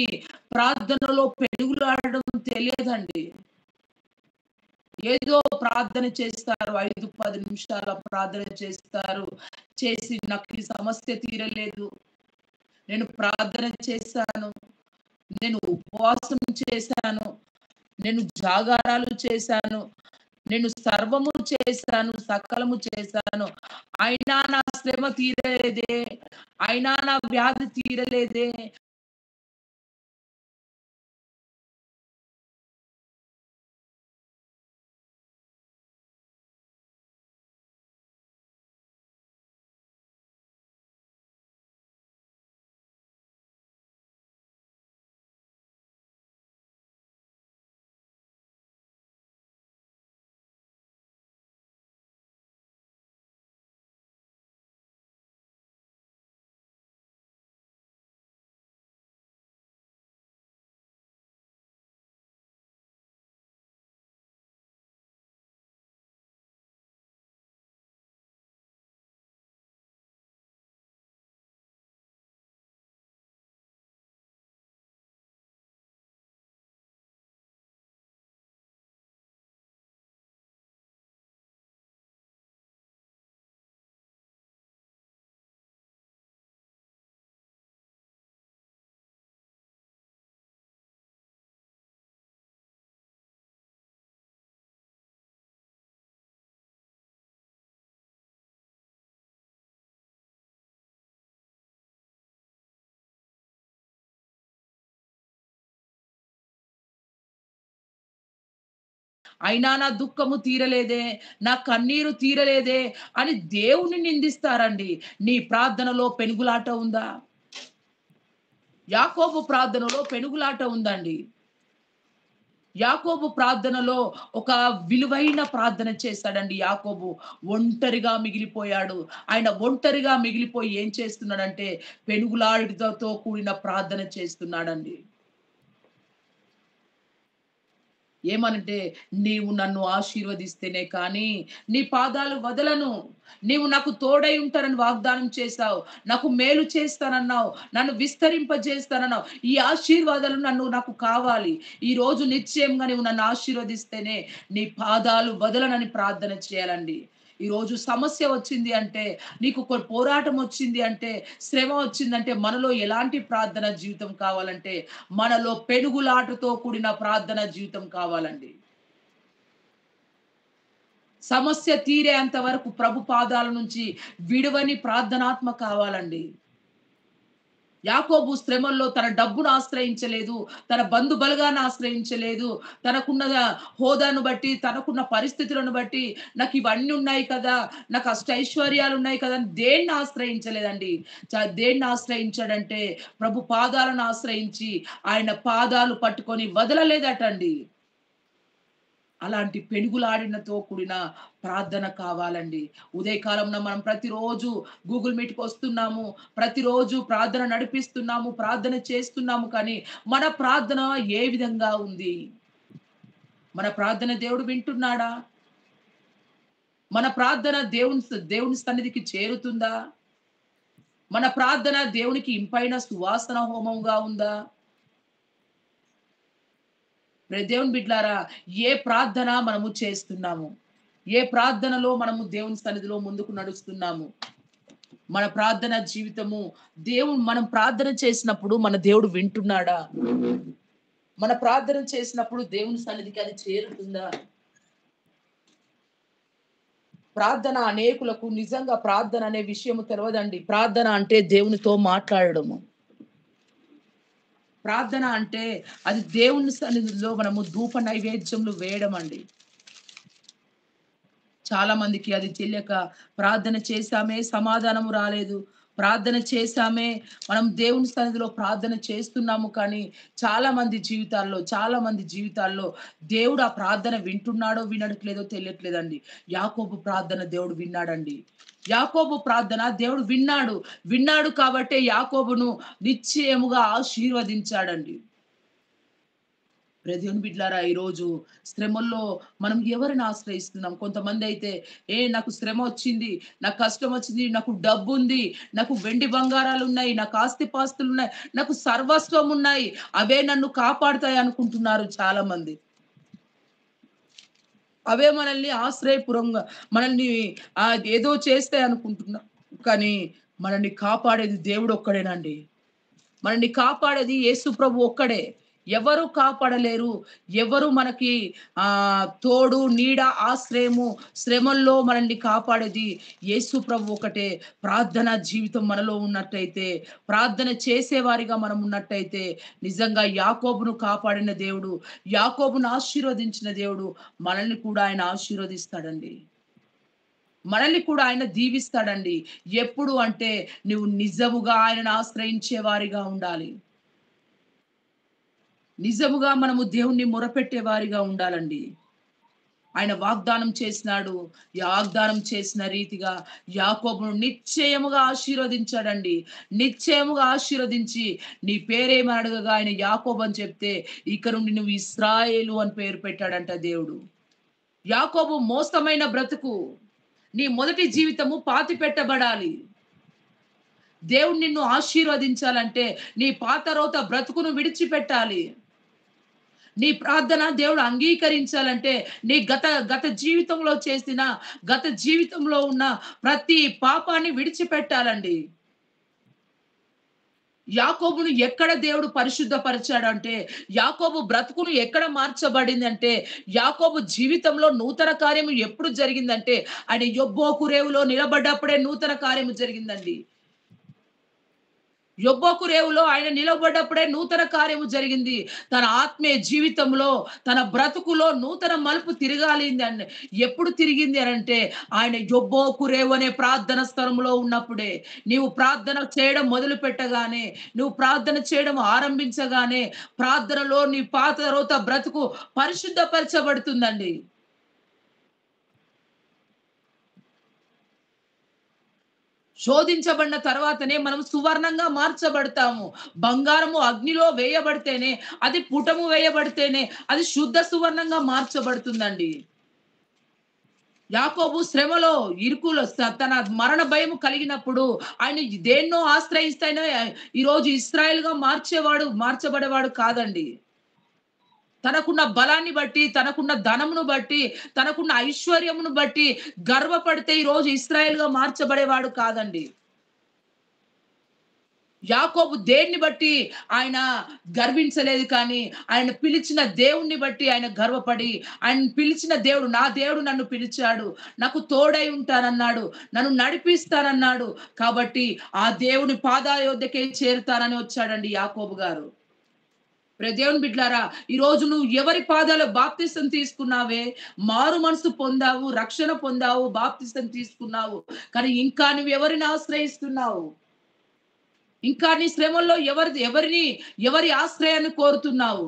ప్రార్థనలో పెనుగులాడడం తెలియదండి. ఏదో ప్రార్థన చేస్తారు, 5-10 నిమిషాల ప్రార్థన చేస్తారు, చేసి నాకు ఈ సమస్య తీరలేదు, నేను ప్రార్థన చేశాను, నేను ఉపవాసం చేశాను, నేను జాగారాలు చేశాను, నేను సర్వము చేశాను, సకలము చేశాను, అయినా నా శ్రమ తీరలేదే, అయినా నా వ్యాధి తీరలేదే, అయినా నా దుఃఖము తీరలేదే, నా కన్నీరు తీరలేదే అని దేవుణ్ణి నిందిస్తారండి. నీ ప్రార్థనలో పెనుగులాట ఉందా? యాకోబు ప్రార్థనలో పెనుగులాట ఉందండి. యాకోబు ప్రార్థనలో ఒక విలువైన ప్రార్థన చేశాడండి. యాకోబు ఒంటరిగా మిగిలిపోయాడు. ఆయన ఒంటరిగా మిగిలిపోయి ఏం చేస్తున్నాడంటే పెనుగులాటతో కూడిన ప్రార్థన చేస్తున్నాడండి. ఏమనంటే, నీవు నన్ను ఆశీర్వదిస్తేనే కానీ నీ పాదాలు వదలను. నీవు నాకు తోడై ఉంటానని వాగ్దానం చేశావు. నాకు మేలు చేస్తానన్నావు. నన్ను విస్తరింపజేస్తానన్నావు. ఈ ఆశీర్వాదాలు నాకు కావాలి. ఈరోజు నిశ్చయంగా నీవు నన్ను ఆశీర్వదిస్తేనే నీ పాదాలు వదలనని ప్రార్థన చేయాలండి. ఈరోజు సమస్య వచ్చింది అంటే, నీకు ఒక పోరాటం వచ్చింది అంటే, శ్రమ వచ్చిందంటే మనలో ఎలాంటి ప్రార్థన జీవితం కావాలంటే, మనలో పెనుగులాటతో కూడిన ప్రార్థన జీవితం కావాలండి. సమస్య తీరేంత వరకు ప్రభు పాదాల నుంచి విడువని ప్రార్థనాత్మ కావాలండి. యాకోబు శ్రమల్లో తన డబ్బును ఆశ్రయించలేదు. తన బంధు బలగాన్ని ఆశ్రయించలేదు. తనకున్న హోదాను బట్టి, తనకున్న పరిస్థితులను బట్టి నాకు ఇవన్నీ ఉన్నాయి కదా, నాకు అష్టైశ్వర్యాలు ఉన్నాయి కదా అని దేన్ని ఆశ్రయించలేదండి. దేన్ని ఆశ్రయించాడంటే ప్రభు పాదాలను ఆశ్రయించి ఆయన పాదాలు పట్టుకొని వదలలేదటండి. అలాంటి పెనుగులాడినతో కూడిన ప్రార్థన కావాలండి. ఉదయకాలంలో మనం ప్రతిరోజు గూగుల్ మీట్‌కి వస్తున్నాము. ప్రతిరోజు ప్రార్థన నడిపిస్తున్నాము. ప్రార్థన చేస్తున్నాము. కానీ మన ప్రార్థన ఏ విధంగా ఉంది? మన ప్రార్థన దేవుడు వింటున్నాడా? మన ప్రార్థన దేవుని సన్నిధికి చేరుతుందా? మన ప్రార్థన దేవునికి ఇంపైన సువాసన హోమంగా ఉందా? దేవుని బిడ్డలారా, ఏ ప్రార్థన మనము చేస్తున్నాము? ఏ ప్రార్థనలో మనము దేవుని సన్నిధిలో ముందుకు నడుస్తున్నాము? మన ప్రార్థన జీవితము మనం ప్రార్థన చేసినప్పుడు మన దేవుడు వింటున్నాడా? మన ప్రార్థన చేసినప్పుడు దేవుని సన్నిధికి అది చేరుతుందా? ప్రార్థన అనేకులకు నిజంగా ప్రార్థన అనే విషయము తెలియదండి. ప్రార్థన అంటే దేవునితో మాట్లాడడము. ప్రార్థన అంటే అది దేవుని సన్నిధిలో మనము ధూప నైవేద్యములు వేయడం అండి. చాలా మందికి అది తెలియక ప్రార్థన చేశామే, సమాధానము రాలేదు. ప్రార్థన చేశామే, మనం దేవుని సన్నిధిలో ప్రార్థన చేస్తున్నాము. కానీ చాలా మంది జీవితాల్లో దేవుడు ఆ ప్రార్థన వింటున్నాడో వినట్లేదో తెలియట్లేదండి. యాకోబు ప్రార్థన దేవుడు విన్నాడండి. యాకోబు ప్రార్థన దేవుడు విన్నాడు కాబట్టే యాకోబును నిశ్చయముగా ఆశీర్వదించాడండి. దేవుని బిడ్డలారా, ఈరోజు శ్రమల్లో మనం ఎవరిని ఆశ్రయిస్తున్నాం? కొంతమంది అయితే నాకు శ్రమ వచ్చింది, నాకు కష్టం వచ్చింది, నాకు డబ్బు ఉంది, నాకు వెండి బంగారాలు ఉన్నాయి, నాకు ఆస్తిపాస్తులు ఉన్నాయి, నాకు సర్వస్వం ఉన్నాయి, అవే నన్ను కాపాడుతాయి అనుకుంటున్నారు చాలా మంది. అవే మనల్ని ఆశ్రయపురంగా మనల్ని ఏదో చేస్తాయి అనుకుంటున్నాం. కానీ మనల్ని కాపాడేది దేవుడు ఒక్కడేనండి. మనల్ని కాపాడేది యేసు ప్రభు ఒక్కడే. ఎవరు కాపాడలేరు. ఎవరు మనకి తోడు, నీడ, ఆశ్రయము, శ్రమల్లో మనల్ని కాపాడేది యేసు ప్రభు ఒకటే. ప్రార్థన జీవితం మనలో ఉన్నట్టయితే, ప్రార్థన చేసేవారిగా మనం ఉన్నట్టయితే, నిజంగా యాకోబును కాపాడిన దేవుడు, యాకోబును ఆశీర్వదించిన దేవుడు మనల్ని కూడా ఆయన ఆశీర్వదిస్తాడండి. మనల్ని కూడా ఆయన దీవిస్తాడండి. ఎప్పుడు అంటే నువ్వు నిజముగా ఆయనను ఆశ్రయించే వారిగా ఉండాలి. నిజముగా మనము దేవుణ్ణి మొరపెట్టే వారిగా ఉండాలండి. ఆయన వాగ్దానం చేసినాడు. వాగ్దానం చేసిన రీతిగా యాకోబును నిశ్చయముగా ఆశీర్వదించాడండి. నిశ్చయముగా ఆశీర్వదించి నీ పేరేమని అడగగా ఆయన యాకోబు అని చెప్తే ఇక నుండి నువ్వు ఇశ్రాయేలు అని పేరు పెట్టాడంట దేవుడు. యాకోబు మోసమైన బ్రతుకు, నీ మొదటి జీవితము పాతి పెట్టబడాలి. దేవుడు నిన్ను ఆశీర్వదించాలంటే నీ పాత రోత బ్రతుకును విడిచిపెట్టాలి. నీ ప్రార్థన దేవుడు అంగీకరించాలంటే నీ గత జీవితంలో చేసిన, గత జీవితంలో ఉన్న ప్రతి పాపాన్ని విడిచిపెట్టాలండి. యాకోబును ఎక్కడ దేవుడు పరిశుద్ధపరిచాడంటే, యాకోబు బ్రతుకును ఎక్కడ మార్చబడింది అంటే, యాకోబు జీవితంలో నూతన కార్యము ఎప్పుడు జరిగిందంటే ఆయన యబ్బోకు రేవులో నిలబడ్డప్పుడే నూతన కార్యము జరిగిందండి. యొబ్బోకు రేవులో ఆయన నిలబడ్డప్పుడే నూతన కార్యము జరిగింది. తన ఆత్మీయ జీవితంలో, తన బ్రతుకులో నూతన మలుపు తిరగాలి అని ఎప్పుడు తిరిగింది అనంటే, ఆయన యొబ్బోకు రేవు అనే ప్రార్థన స్థలంలో ఉన్నప్పుడే. నీవు ప్రార్థన చేయడం మొదలు పెట్టగానే, నువ్వు ప్రార్థన చేయడం ఆరంభించగానే, ప్రార్థనలో నీ పాత రోత బ్రతుకు పరిశుద్ధపరచబడుతుందండి. శోధించబడిన తర్వాతనే మనం సువర్ణంగా మార్చబడతాము. బంగారము అగ్నిలో వేయబడితేనే, అది పుటము వేయబడితేనే అది శుద్ధ సువర్ణంగా మార్చబడుతుందండి. యాకోబు శ్రమలో, ఇరుకులో తన మరణ భయము కలిగినప్పుడు ఆయన దేన్నో ఆశ్రయిస్తేనే ఈరోజు ఇశ్రాయేలుగా మార్చబడేవాడు కాదండి. తనకున్న బలాన్ని బట్టి, తనకున్న ధనమును బట్టి, తనకున్న ఐశ్వర్యమును బట్టి గర్వపడితే ఈరోజు ఇశ్రాయేలుగా మార్చబడేవాడు కాదండి. యాకోబు దేన్ని బట్టి ఆయన గర్వించలేదు కానీ, ఆయన పిలిచిన దేవుణ్ణి బట్టి ఆయన గర్వపడి, ఆయన పిలిచిన దేవుడు, నా దేవుడు నన్ను పిలిచాడు, నాకు తోడై ఉంటానన్నాడు, నన్ను నడిపిస్తానన్నాడు. కాబట్టి ఆ దేవుని పాదాల యొద్దకే చేరుతానని వచ్చాడండి యాకోబు గారు. దేవుని బిడ్డలారా, ఈ రోజు నువ్వు ఎవరి పాదాలు బాప్తిసం తీసుకున్నావే, మారు మనసు పొందావు, రక్షణ పొందావు, బాప్తిసం తీసుకున్నావు. కానీ ఇంకా నువ్వు ఎవరిని ఆశ్రయిస్తున్నావు? ఇంకా నీ శ్రమల్లో ఎవరి ఆశ్రయాన్ని కోరుతున్నావు?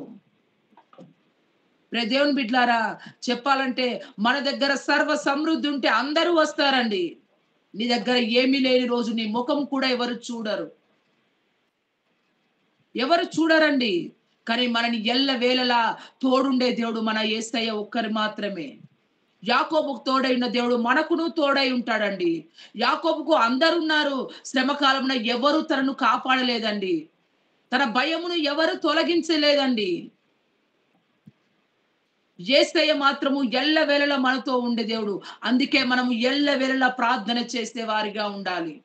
దేవుని బిడ్డలారా, చెప్పాలంటే మన దగ్గర సర్వ సమృద్ధి ఉంటే అందరూ వస్తారండి. నీ దగ్గర ఏమీ లేని రోజు నీ ముఖం కూడా ఎవరు చూడరండి. కానీ మనని ఎల్లవేళలా తోడుండే దేవుడు మన యేసయ్య ఒక్కరు మాత్రమే. యాకోబుకు తోడైన దేవుడు మనకును తోడై ఉంటాడండి. యాకోబుకు అందరున్నారు. శ్రమ కాలమున ఎవరు తనను కాపాడలేదండి. తన భయమును ఎవరు తొలగించలేదండి. యేసయ్య మాత్రము ఎల్లవేళలా మనతో ఉండే దేవుడు. అందుకే మనము ఎల్లవేళలా ప్రార్థన చేసే వారిగా ఉండాలి.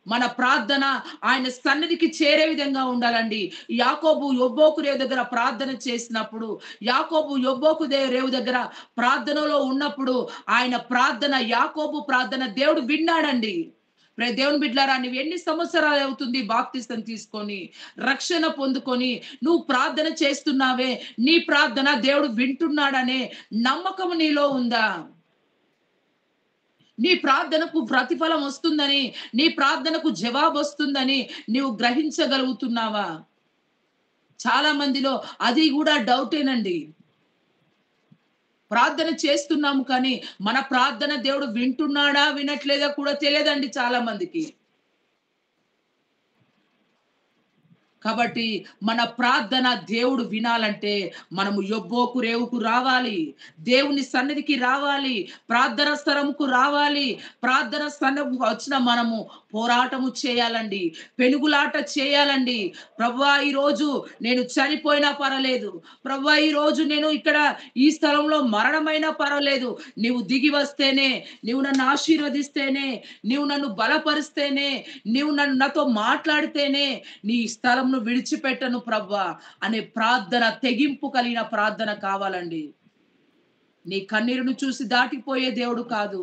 మన ప్రార్థన ఆయన సన్నిధికి చేరే విధంగా ఉండాలండి. యాకోబు యొబ్బోకు రేవు దగ్గర ప్రార్థన చేసినప్పుడు, యాకోబు యొబ్బోకు రేవు దగ్గర ప్రార్థనలో ఉన్నప్పుడు ఆయన ప్రార్థన, యాకోబు ప్రార్థన దేవుడు విన్నాడండి. దేవుని బిడ్డలారా, నువ్వు ఎన్ని సంవత్సరాలు అవుతుంది బాప్తిసం తీసుకొని, రక్షణ పొందుకొని నువ్వు ప్రార్థన చేస్తున్నావే, నీ ప్రార్థన దేవుడు వింటున్నాడనే నమ్మకం నీలో ఉందా? నీ ప్రార్థనకు ప్రతిఫలం వస్తుందని, నీ ప్రార్థనకు జవాబు వస్తుందని నీవు గ్రహించగలుగుతున్నావా? చాలా మందిలో అది కూడా డౌటేనండి. ప్రార్థన చేస్తున్నాము కానీ మన ప్రార్థన దేవుడు వింటున్నాడా వినట్లేదా కూడా తెలియదండి చాలా మందికి. కాబట్టి మన ప్రార్థన దేవుడు వినాలంటే మనము యొబ్బోకు రేవుకు రావాలి, దేవుని సన్నిధికి రావాలి, ప్రార్థన స్థలముకు రావాలి. ప్రార్థన స్థలముకు వచ్చిన మనము పోరాటము చేయాలండి, పెనుగులాట చేయాలండి. ప్రభువా, ఈరోజు నేను చనిపోయినా పర్వాలేదు, ప్రభువా ఈరోజు నేను ఇక్కడ ఈ స్థలంలో మరణమైనా పర్వాలేదు, నీవు దిగి వస్తేనే, నీవు నన్ను ఆశీర్వదిస్తేనే, నీవు నన్ను బలపరిస్తేనే, నీవు నాతో మాట్లాడితేనే నీ స్థలం విడిచిపెట్టను ప్రభువా అనే ప్రార్థన, తెగింపు కలిగిన ప్రార్థన కావాలండి. నీ కన్నీరును చూసి దాటిపోయే దేవుడు కాదు.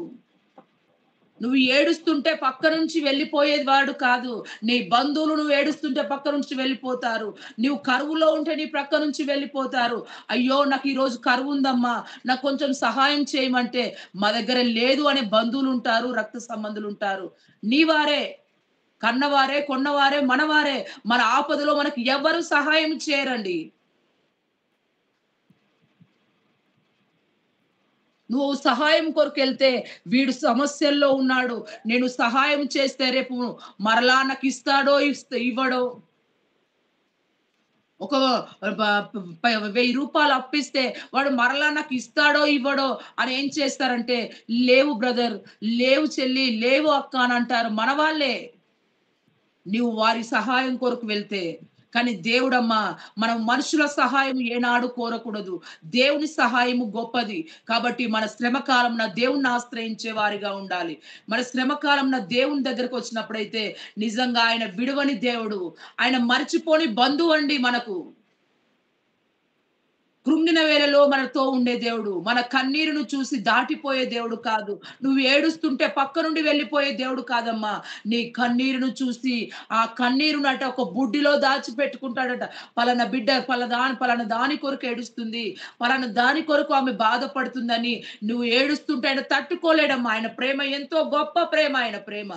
నువ్వు ఏడుస్తుంటే పక్క నుంచి వెళ్ళిపోయేది వాడు కాదు. నీ బంధువులు నువ్వు ఏడుస్తుంటే పక్క నుంచి వెళ్ళిపోతారు. నువ్వు కరువులో ఉంటే నీ ప్రక్క నుంచి వెళ్ళిపోతారు. అయ్యో నాకు ఈ రోజు కరువు ఉందమ్మా, నాకు కొంచెం సహాయం చేయమంటే మా దగ్గర లేదు అనే బంధువులు ఉంటారు, రక్త సంబంధులు ఉంటారు. నీ వారే, కన్నవారే, కొన్నవారే, మనవారే. మన ఆపదలో మనకు ఎవరు సహాయం చేయరండి. నువ్వు సహాయం కొరకు వెళ్తే వీడు సమస్యల్లో ఉన్నాడు, నేను సహాయం చేస్తే రేపు మరలా నాకు ఇస్తాడో ఇవ్వడో. ఒక 1000 రూపాయలు అప్పిస్తే వాడు మరలా నాకు ఇస్తాడో ఇవ్వడో అని ఏం చేస్తారంటే, లేవు బ్రదర్, లేవు చెల్లి, లేవు అక్క అని అంటారు మన వాళ్ళే. నువ్వు వారి సహాయం కొరకు వెళ్తే. కానీ దేవుడమ్మా, మనం మనుషుల సహాయం ఏనాడు కోరకూడదు. దేవుని సహాయము గొప్పది. కాబట్టి మన శ్రమ కాలంలో దేవుణ్ణి ఆశ్రయించే వారిగా ఉండాలి. మన శ్రమ కాలంలో దేవుని దగ్గరకు వచ్చినప్పుడైతే నిజంగా ఆయన విడువని దేవుడు, ఆయన మర్చిపోని బంధువు అండి మనకు. కృంగిన వేళలో మనతో ఉండే దేవుడు, మన కన్నీరును చూసి దాటిపోయే దేవుడు కాదు. నువ్వు ఏడుస్తుంటే పక్క నుండి వెళ్ళిపోయే దేవుడు కాదమ్మా. నీ కన్నీరును చూసి ఆ కన్నీరునట ఒక బుడ్డిలో దాచిపెట్టుకుంటాడట. పలానా బిడ్డ పలానా దాని కొరకు ఏడుస్తుంది, పలానా దాని కొరకు ఆమె బాధపడుతుందని నువ్వు ఏడుస్తుంటే ఆయన తట్టుకోలేడమ్మా. ఆయన ప్రేమ ఎంతో గొప్ప ప్రేమ, ఆయన ప్రేమ.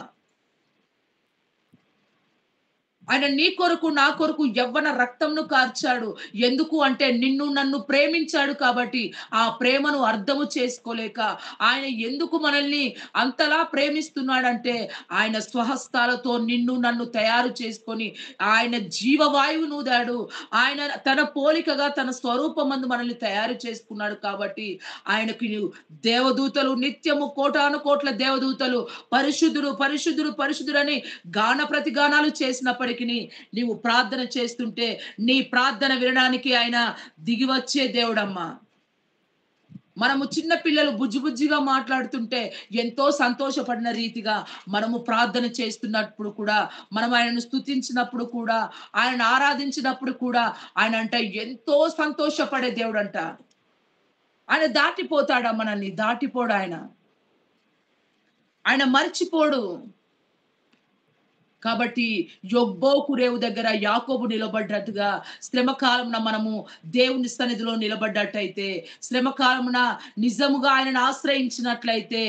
ఆయన నీ కొరకు నా కొరకు యవ్వన రక్తంను కార్చాడు. ఎందుకు అంటే నిన్ను నన్ను ప్రేమించాడు కాబట్టి. ఆ ప్రేమను అర్థము చేసుకోలేక ఆయన ఎందుకు మనల్ని అంతలా ప్రేమిస్తున్నాడంటే ఆయన స్వహస్తాలతో నిన్ను నన్ను తయారు చేసుకొని ఆయన జీవవాయువును ఊదాడు. ఆయన తన పోలికగా తన స్వరూపమందు మనల్ని తయారు చేసుకున్నాడు కాబట్టి ఆయనకి దేవదూతలు నిత్యము కోటాను కోట్ల దేవదూతలు పరిశుద్ధుడు పరిశుద్ధుడు పరిశుద్ధుడని గాన ప్రతిగానాలు చేసినప్పటికీ నీవు ప్రార్థన చేస్తుంటే నీ ప్రార్థన వినడానికి ఆయన దిగి వచ్చే దేవుడమ్మా. మనము చిన్న పిల్లలు బుజ్జి బుజ్జిగా మాట్లాడుతుంటే ఎంతో సంతోషపడిన రీతిగా మనము ప్రార్థన చేస్తున్నప్పుడు కూడా, మనం ఆయనను స్తుతించినప్పుడు కూడా, ఆయనను ఆరాధించినప్పుడు కూడా ఆయన అంట ఎంతో సంతోషపడే దేవుడంట. ఆయన దాటిపోతాడా మనల్ని? దాటిపోడు ఆయన. ఆయన మర్చిపోడు. కాబట్టి యొబ్బోకు రేవు దగ్గర యాకోబు నిలబడ్డట్టుగా శ్రమ కాలమున మనము దేవుని సన్నిధిలో నిలబడ్డట్టయితే, శ్రమ కాలమున నిజముగా ఆయనను ఆశ్రయించినట్లయితే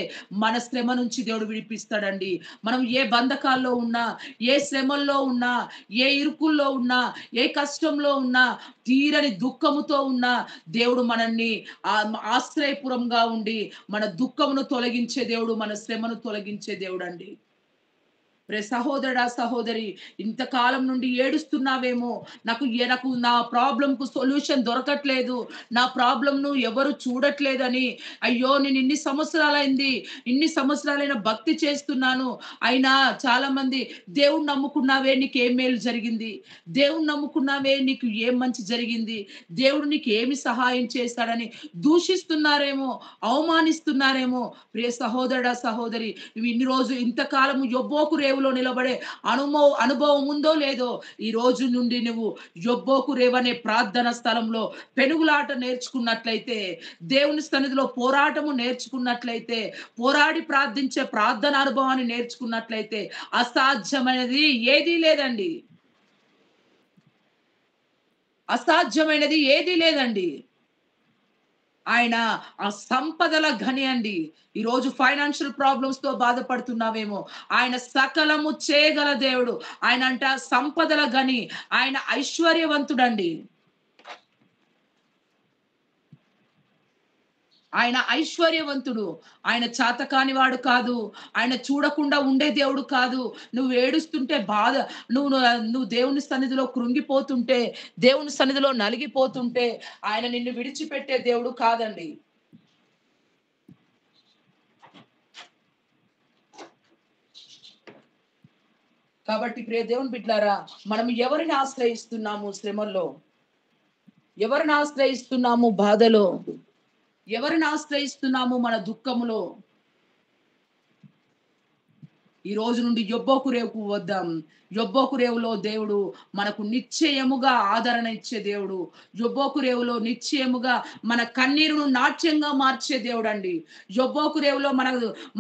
మన శ్రమ నుంచి దేవుడు విడిపిస్తాడండి. మనం ఏ బంధకాల్లో ఉన్నా, ఏ శ్రమల్లో ఉన్నా, ఏ ఇరుకుల్లో ఉన్నా, ఏ కష్టంలో ఉన్నా, తీరని దుఃఖముతో ఉన్నా దేవుడు మనల్ని ఆశ్రయపురంగా ఉండి మన దుఃఖమును తొలగించే దేవుడు, మన శ్రమను తొలగించే దేవుడు అండి. సహోదరుడా సహోదరి, ఇంతకాలం నుండి ఏడుస్తున్నావేమో, నాకు నా ప్రాబ్లంకు సొల్యూషన్ దొరకట్లేదు, నా ప్రాబ్లంను ఎవరు చూడట్లేదని, అయ్యో నేను ఇన్ని సంవత్సరాలైన భక్తి చేస్తున్నాను, అయినా చాలా మంది దేవుణ్ణి నమ్ముకున్నావే నీకు ఏం మేలు జరిగింది, దేవుణ్ణి నమ్ముకున్నావే నీకు ఏం మంచి జరిగింది, దేవుడు నీకు ఏమి సహాయం చేస్తాడని దూషిస్తున్నారేమో, అవమానిస్తున్నారేమో. ప్రియ సహోదరుడా సహోదరి, నువ్వు ఇన్ని రోజు ఇంతకాలము యొబ్బోకు రేవులో నిలబడే అనుభవం ఉందో లేదో, ఈ రోజు నుండి నువ్వు యొబ్బోకు రేవు అనే ప్రార్థన స్థలంలో పెనుగులాట నేర్చుకున్నట్లయితే, దేవుని సన్నిధిలో పోరాటము నేర్చుకున్నట్లయితే, పోరాడి ప్రార్థించే ప్రార్థన అనుభవాన్ని నేర్చుకున్నట్లయితే అసాధ్యమైనది ఏదీ లేదండి. అసాధ్యమైనది ఏదీ లేదండి. ఆయన ఆ సంపదల ఘని అండి. ఈరోజు ఫైనాన్షియల్ ప్రాబ్లమ్స్ తో బాధపడుతున్నావేమో, ఆయన సకలము చేయగల దేవుడు. ఆయన అంట సంపదల ఘని, ఆయన ఐశ్వర్యవంతుడండి. ఆయన ఐశ్వర్యవంతుడు. ఆయన చాతకానివాడు కాదు. ఆయన చూడకుండా ఉండే దేవుడు కాదు. నువ్వు ఏడుస్తుంటే నువ్వు దేవుని సన్నిధిలో కృంగిపోతుంటే, దేవుని సన్నిధిలో నలిగిపోతుంటే ఆయన నిన్ను విడిచిపెట్టే దేవుడు కాదండి. కాబట్టి ప్రియ దేవుని బిడ్డలారా, మనం ఎవరిని ఆశ్రయిస్తున్నాము శ్రమల్లో, ఎవరిని ఆశ్రయిస్తున్నాము బాధలో, ఎవరిని ఆశ్రయిస్తున్నాము మన దుఃఖములో? ఈ రోజు నుండి యొబ్బోకు రేవుకు వద్దాం. యొబ్బోకు రేవులో దేవుడు మనకు నిశ్చయముగా ఆదరణ ఇచ్చే దేవుడు. యొబ్బోకు రేవులో నిశ్చయముగా మన కన్నీరును నాట్యంగా మార్చే దేవుడు అండి. యొబ్బోకు రేవులో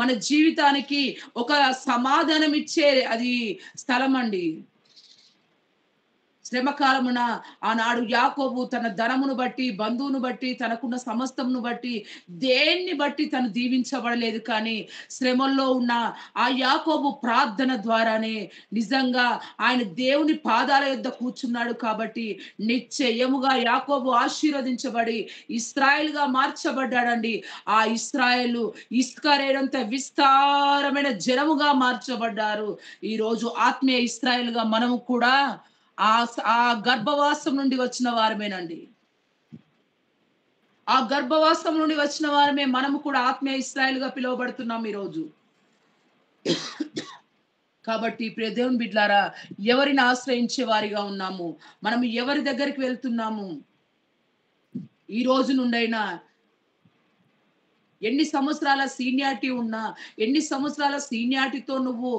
మన జీవితానికి ఒక సమాధానం ఇచ్చే అది స్థలం అండి. శ్రమకాలమున ఆనాడు యాకోబు తన ధనమును బట్టి, బంధువును బట్టి, తనకున్న సమస్తమును బట్టి, దేన్ని బట్టి తను దీవించబడలేదు. కానీ శ్రమల్లో ఉన్న ఆ యాకోబు ప్రార్థన ద్వారానే నిజంగా ఆయన దేవుని పాదాల యొద్ద కూర్చున్నాడు. కాబట్టి నిశ్చయముగా యాకోబు ఆశీర్వదించబడి ఇశ్రాయేలుగా మార్చబడ్డాడండి. ఆ ఇశ్రాయేలు ఇస్కరేలంత విస్తారమైన జనముగా మార్చబడ్డారు. ఈ రోజు ఆత్మీయ ఇశ్రాయేలుగా మనము కూడా ఆ గర్భవాసం నుండి వచ్చిన వారమేనండి. ఆ గర్భవాసం నుండి వచ్చిన వారమే మనము కూడా ఆత్మీయ ఇశ్రాయేలుగా పిలువబడుతున్నాం ఈరోజు. కాబట్టి ప్రియ దేవుని బిడ్డలారా, ఎవరిని ఆశ్రయించే వారిగా ఉన్నాము, మనం ఎవరి దగ్గరికి వెళ్తున్నాము? ఈ రోజు నుండైనా ఎన్ని సంవత్సరాల సీనియారిటీ ఉన్నా, ఎన్ని సంవత్సరాల సీనియారిటీతో నువ్వు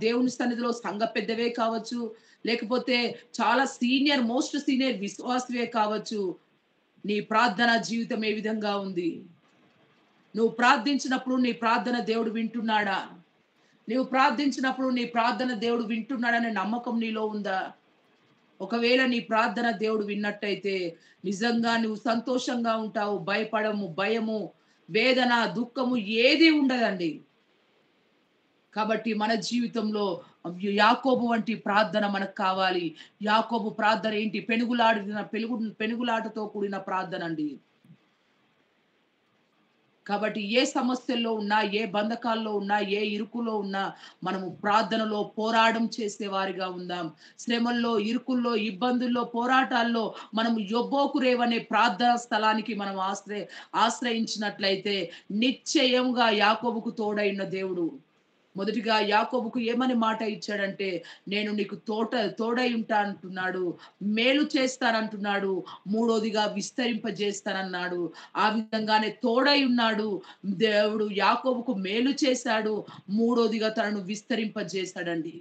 దేవుని సన్నిధిలో సంఘ పెద్దవే కావచ్చు, లేకపోతే చాలా మోస్ట్ సీనియర్ విశ్వాసవే కావచ్చు, నీ ప్రార్థన జీవితం ఏ విధంగా ఉంది? నువ్వు ప్రార్థించినప్పుడు నీ ప్రార్థన దేవుడు వింటున్నాడా? నువ్వు ప్రార్థించినప్పుడు నీ ప్రార్థన దేవుడు వింటున్నాడనే నమ్మకం నీలో ఉందా? ఒకవేళ నీ ప్రార్థన దేవుడు విన్నట్టయితే నిజంగా నువ్వు సంతోషంగా ఉంటావు. భయము, వేదన, దుఃఖము ఏది ఉండదండి. కాబట్టి మన జీవితంలో యాకోబు వంటి ప్రార్థన మనకు కావాలి. యాకోబు ప్రార్థన ఏంటి? పెనుగులాటతో కూడిన ప్రార్థన అండి. కాబట్టి ఏ సమస్యల్లో ఉన్నా, ఏ బంధకాల్లో ఉన్నా, ఏ ఇరుకులో ఉన్నా మనము ప్రార్థనలో పోరాటం చేసేవారిగా ఉందాం. శ్రమల్లో, ఇరుకుల్లో, ఇబ్బందుల్లో, పోరాటాల్లో మనము యొబ్బోకురేవనే ప్రార్థనా స్థలానికి మనం ఆశ్రయించినట్లయితే నిశ్చయంగా యాకోబుకు తోడైన దేవుడు మొదటిగా యాకోబుకు ఏమని మాట ఇచ్చాడంటే, నేను నీకు తోడై ఉంటా అంటున్నాడు, మేలు చేస్తానంటున్నాడు, మూడోదిగా విస్తరింపజేస్తానన్నాడు. ఆ విధంగానే తోడై ఉన్నాడు దేవుడు. యాకోబుకు మేలు చేశాడు, మూడోదిగా తనను విస్తరింపజేశాడండి.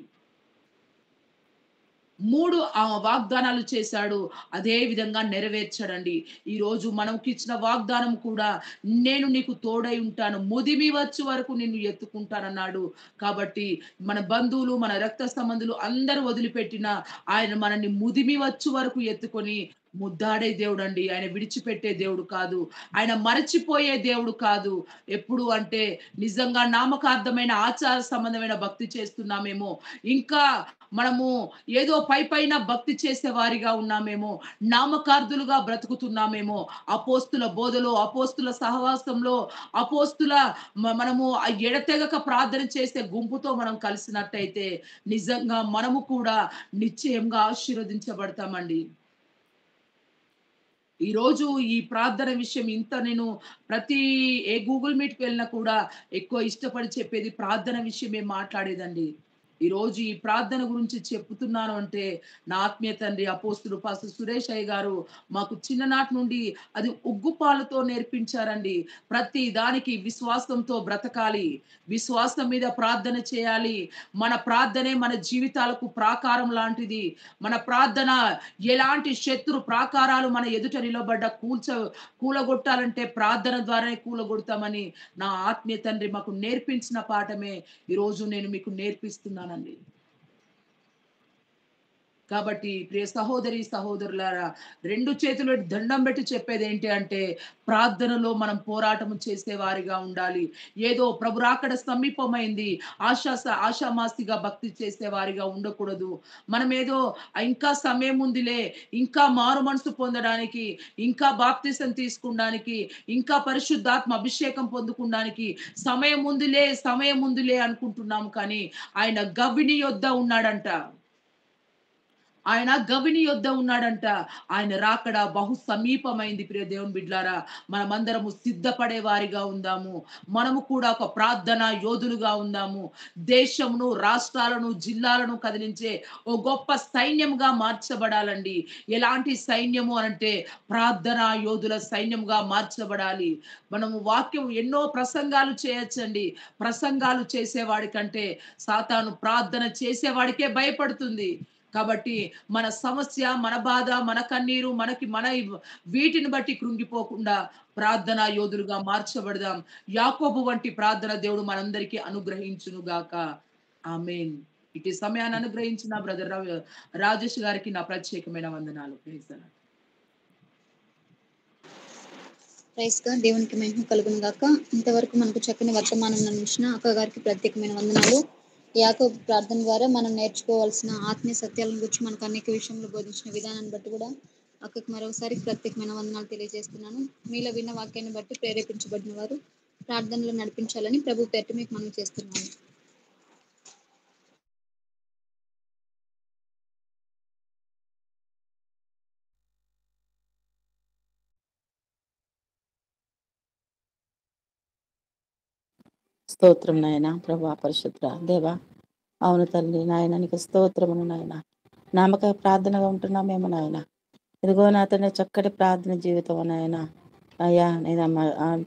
3 వాగ్దానాలు చేశాడు. అదే విధంగా నెరవేర్చాడండి. ఈరోజు మనకిచ్చిన వాగ్దానం కూడా, నేను నీకు తోడై ఉంటాను, ముదిమి వచ్చు వరకు నిన్ను ఎత్తుకుంటానన్నాడు. కాబట్టి మన బంధువులు, మన రక్త సంబంధులు అందరూ వదిలిపెట్టిన ఆయన మనల్ని ముదిమి వచ్చు వరకు ఎత్తుకొని ముద్దాడే దేవుడండి. ఆయన విడిచిపెట్టే దేవుడు కాదు. ఆయన మరచిపోయే దేవుడు కాదు. ఎప్పుడు అంటే నిజంగా నామకార్థమైన ఆచార సంబంధమైన భక్తి చేస్తున్నామేమో, ఇంకా మనము ఏదో పైన భక్తి చేసే వారిగా ఉన్నామేమో, నామకార్థులుగా బ్రతుకుతున్నామేమో, అపోస్తుల బోధలో, అపోస్తుల సహవాసంలో, మనము ఎడతెగక ప్రార్థన చేసే గుంపుతో మనం కలిసినట్టయితే నిజంగా మనము కూడా నిశ్చయంగా ఆశీర్వదించబడతామండి. ఈరోజు ఈ ప్రార్థన విషయం నేను గూగుల్ మీట్‌కి వెళ్ళినా కూడా ఎక్కువ ఇష్టపడి చెప్పేది ప్రార్థన విషయమే మాట్లాడేదండి. ఈరోజు ఈ ప్రార్థన గురించి చెప్తున్నాను అంటే, నా ఆత్మీయ తండ్రి అపోస్తులు పాస్టర్ సురేష్ అయ్య గారు మాకు చిన్ననాటి నుండి అది ఉగ్గుపాలతో నేర్పించారండి. ప్రతి దానికి విశ్వాసంతో బ్రతకాలి. విశ్వాసం మీద ప్రార్థన చేయాలి. మన ప్రార్థనే మన జీవితాలకు ప్రాకారం లాంటిది. మన ప్రార్థన ఎలాంటి శత్రు ప్రాకారాలు మన ఎదుట నిలబడ్డ కూలగొట్టాలంటే ప్రార్థన ద్వారానే కూలగొడతామని నా ఆత్మీయ తండ్రి మాకు నేర్పించిన పాఠమే ఈరోజు నేను మీకు నేర్పిస్తున్నానండి. కాబట్టి ప్రియ సహోదరి సహోదరులారా, 2 చేతులు దండం పెట్టి చెప్పేది ఏంటి అంటే, ప్రార్థనలో మనం పోరాటం చేసేవారిగా ఉండాలి. ఏదో ప్రభు రాకడ సమీపమైంది, ఆషామాసిగా భక్తి చేసేవారిగా ఉండకూడదు. మనమేదో ఇంకా సమయం ఉందిలే, ఇంకా మారు మనసు పొందడానికి, ఇంకా బాప్తిసం తీసుకోవడానికి, ఇంకా పరిశుద్ధాత్మ అభిషేకం పొందుకోవడానికి సమయం ఉందిలే అనుకుంటున్నాం. కానీ ఆయన గవిని యొద్ద ఉన్నాడంట. ఆయన గవిని యొద్ద ఉన్నాడంట. ఆయన రాకడ బహు సమీపమైంది. ప్రియ దేవుని బిడ్డలారా, మనమందరము సిద్ధపడే వారిగా ఉందాము. మనము కూడా ఒక ప్రార్థన యోధులుగా ఉందాము. దేశమును, రాష్ట్రాలను, జిల్లాలను కదిలించే ఓ గొప్ప సైన్యంగా మార్చబడాలండి. ఎలాంటి సైన్యము అనంటే ప్రార్థన యోధుల సైన్యంగా మార్చబడాలి. మనము వాక్యం ఎన్నో ప్రసంగాలు చేయొచ్చండి. ప్రసంగాలు చేసేవాడి కంటే సాతాను ప్రార్థన చేసేవాడికే భయపడుతుంది. కాబట్టి మన సమస్య, మన బాధ, మన కన్నీరు, వీటిని బట్టి కృంగిపోకుండా ప్రార్థనా యోధులుగా మార్చబడదాం. యాకోబు వంటి ప్రార్థన దేవుడు మనందరికీ అనుగ్రహించును గాక. ఆమేన్. ఇటు సమయాన్ని అనుగ్రహించిన బ్రదర్ రాజేష్ గారికి నా ప్రత్యేకమైన వందనాలు. Praise god. దేవునికి మహిమ కలుగును గాక. ఇంతవరకు మనకు చక్కని వర్తమానం అందించిన అక్క గారికి ప్రత్యేకమైన వందనాలు. యాకోబు ప్రార్థన ద్వారా మనం నేర్చుకోవాల్సిన ఆత్మీయ సత్యాలను గురించి మనకు అనేక విషయంలో బోధించిన విధానాన్ని బట్టి కూడా అక్కకి మరొకసారి ప్రత్యేకమైన వందనాలు తెలియజేస్తున్నాను. మీలో విన్న వాక్యాన్ని బట్టి ప్రేరేపించబడిన వారు ప్రార్థనలో నడిపించాలని ప్రభు పేరిట మీకు మనవి చేస్తున్నాను. స్తోత్రం నాయన. ప్రభా పరిశుద్ధ దేవా, అవును తల్లి నాయన, నీకు స్తోత్రమును నాయన. నామక ప్రార్థనగా ఉంటున్నామేమో నాయన. ఇదిగో నా తండ్రి, చక్కటి ప్రార్థన జీవితం నాయన. అయ్యా, నేను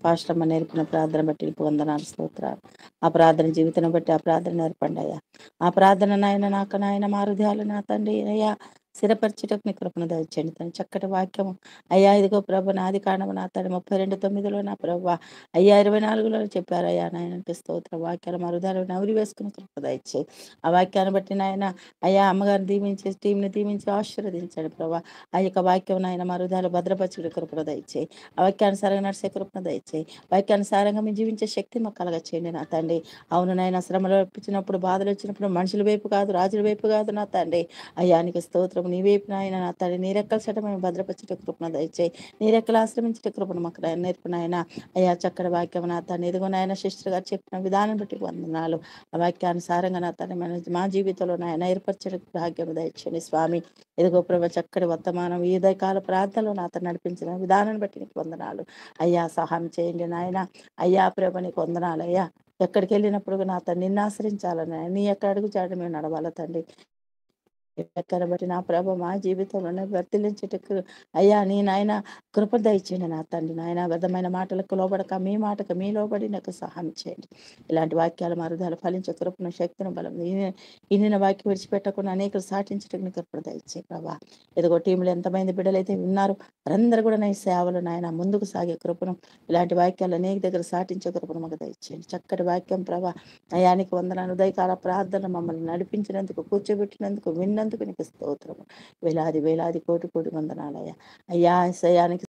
పాస్టర్ అమ్మ నేర్పిన ప్రార్థన బట్టి నీకు వందనాలు, స్తోత్రాలు. ఆ ప్రార్థన జీవితం బట్టి ఆ ప్రార్థన నేర్పండి అయ్యా. ఆ ప్రార్థన నాయన నాకు నాయన మా హృదయాలు నా తండ్రి అయ్యా స్థిరపరచుటకు నీ కృపను దయచేయండి. తన చక్కటి వాక్యము అయ్యా ఇదిగో ప్రభు నాది కారణము నా తడి 32:9 నా ప్రభు అయ్యా 24లో చెప్పారు అయ్యా నాయనకి స్తోత్రం. వాక్యాలు మరుదారు నవరి వేసుకుని కృప దయచేయి. ఆ వాక్యాన్ని బట్టి నాయన అయ్యా అమ్మగారిని దీవించి టీంని దీవించి ఆశీర్వదించండి ప్రభా. ఆ యొక్క వాక్యం నాయన మరుదాలు భద్రపరచుడి కృపను దయచేయి. ఆ వాక్యానుసారంగా నడిచే కృపను దయచేయి. వాక్యానుసారంగా మేము జీవించే శక్తి మాకు కలగచేయండి నా తండ్రి. అవును నాయన శ్రమలు వచ్చినప్పుడు బాధలు వచ్చినప్పుడు మనుషుల వైపు కాదు రాజుల వైపు కాదు నా తండ్రి. అయ్యానికి స్తోత్రం నీ వైపు నాయన నా తండ్రి నీ రెక్కల చట మేము భద్రపరచుట కృపను దయచేయి. నీ రెక్కలు ఆశ్రమించట కృపను మాకు నేర్పు నాయన. అయ్యా చక్కటి వాక్యం నా తండ్రి ఎదుగు నాయన సిస్టర్ గారు చెప్పిన విధానం బట్టి వందనాలు. ఆ వాక్యానుసారంగా నా తండ్రి మా జీవితంలో నాయన ఏర్పరచడానికి భాగ్యం దయచేయండి స్వామి. ఎదుగో ప్రభు చక్కటి వర్తమానం ఈ ఉదయకాల ప్రార్థనలో నాతో నడిపించిన విధానాన్ని బట్టి నీకు వందనాలు అయ్యా. సహాయం చేయండి నాయన. అయ్యా ప్రభు నీకు వందనాలు అయ్యా. ఎక్కడికి వెళ్ళినప్పుడు నా తండ్రి నిన్ను ఆశ్రయించాలని నీ ఎక్కడ అడుగు చాటు మేము నడవాలి తండ్రి. ఎక్కడ బట్టి నా ప్రభ మా జీవితంలోనే వర్తిలించుటకు అయ్యా నీ నాయన కృప దయచేయండి నా తండ్రి. నాయన వ్యర్థమైన మాటలకు లోబడక మీ మాటకు మీ లోబడి నాకు సహాయం చేయండి. ఇలాంటి వాక్యాలు మరుదాలు ఫలించే కృపను శక్తిని బలం ఇన్ని వాక్యం విడిచిపెట్టకుండా అనేకలు సాటించటకు కృపణ దయచే ప్రభా. ఎదుగో టీంలో ఎంతమంది బిడ్డలైతే ఉన్నారు వారందరూ కూడా నా సేవలు నాయన ముందుకు సాగే కృపను ఇలాంటి వాక్యాలు అనేక దగ్గర సాటించే కృపను మాకు దయచేయండి. చక్కటి వాక్యం ప్రభా. అయానికి వందనాలు. ఉదయకాల ప్రార్థన మమ్మల్ని నడిపించినందుకు కూర్చోబెట్టినందుకు విన్నందుకు నీకు స్తోత్రము. వేలాది వేలాది కోటి కోటి వందనాలయ్యా. అయ్యా సయానికి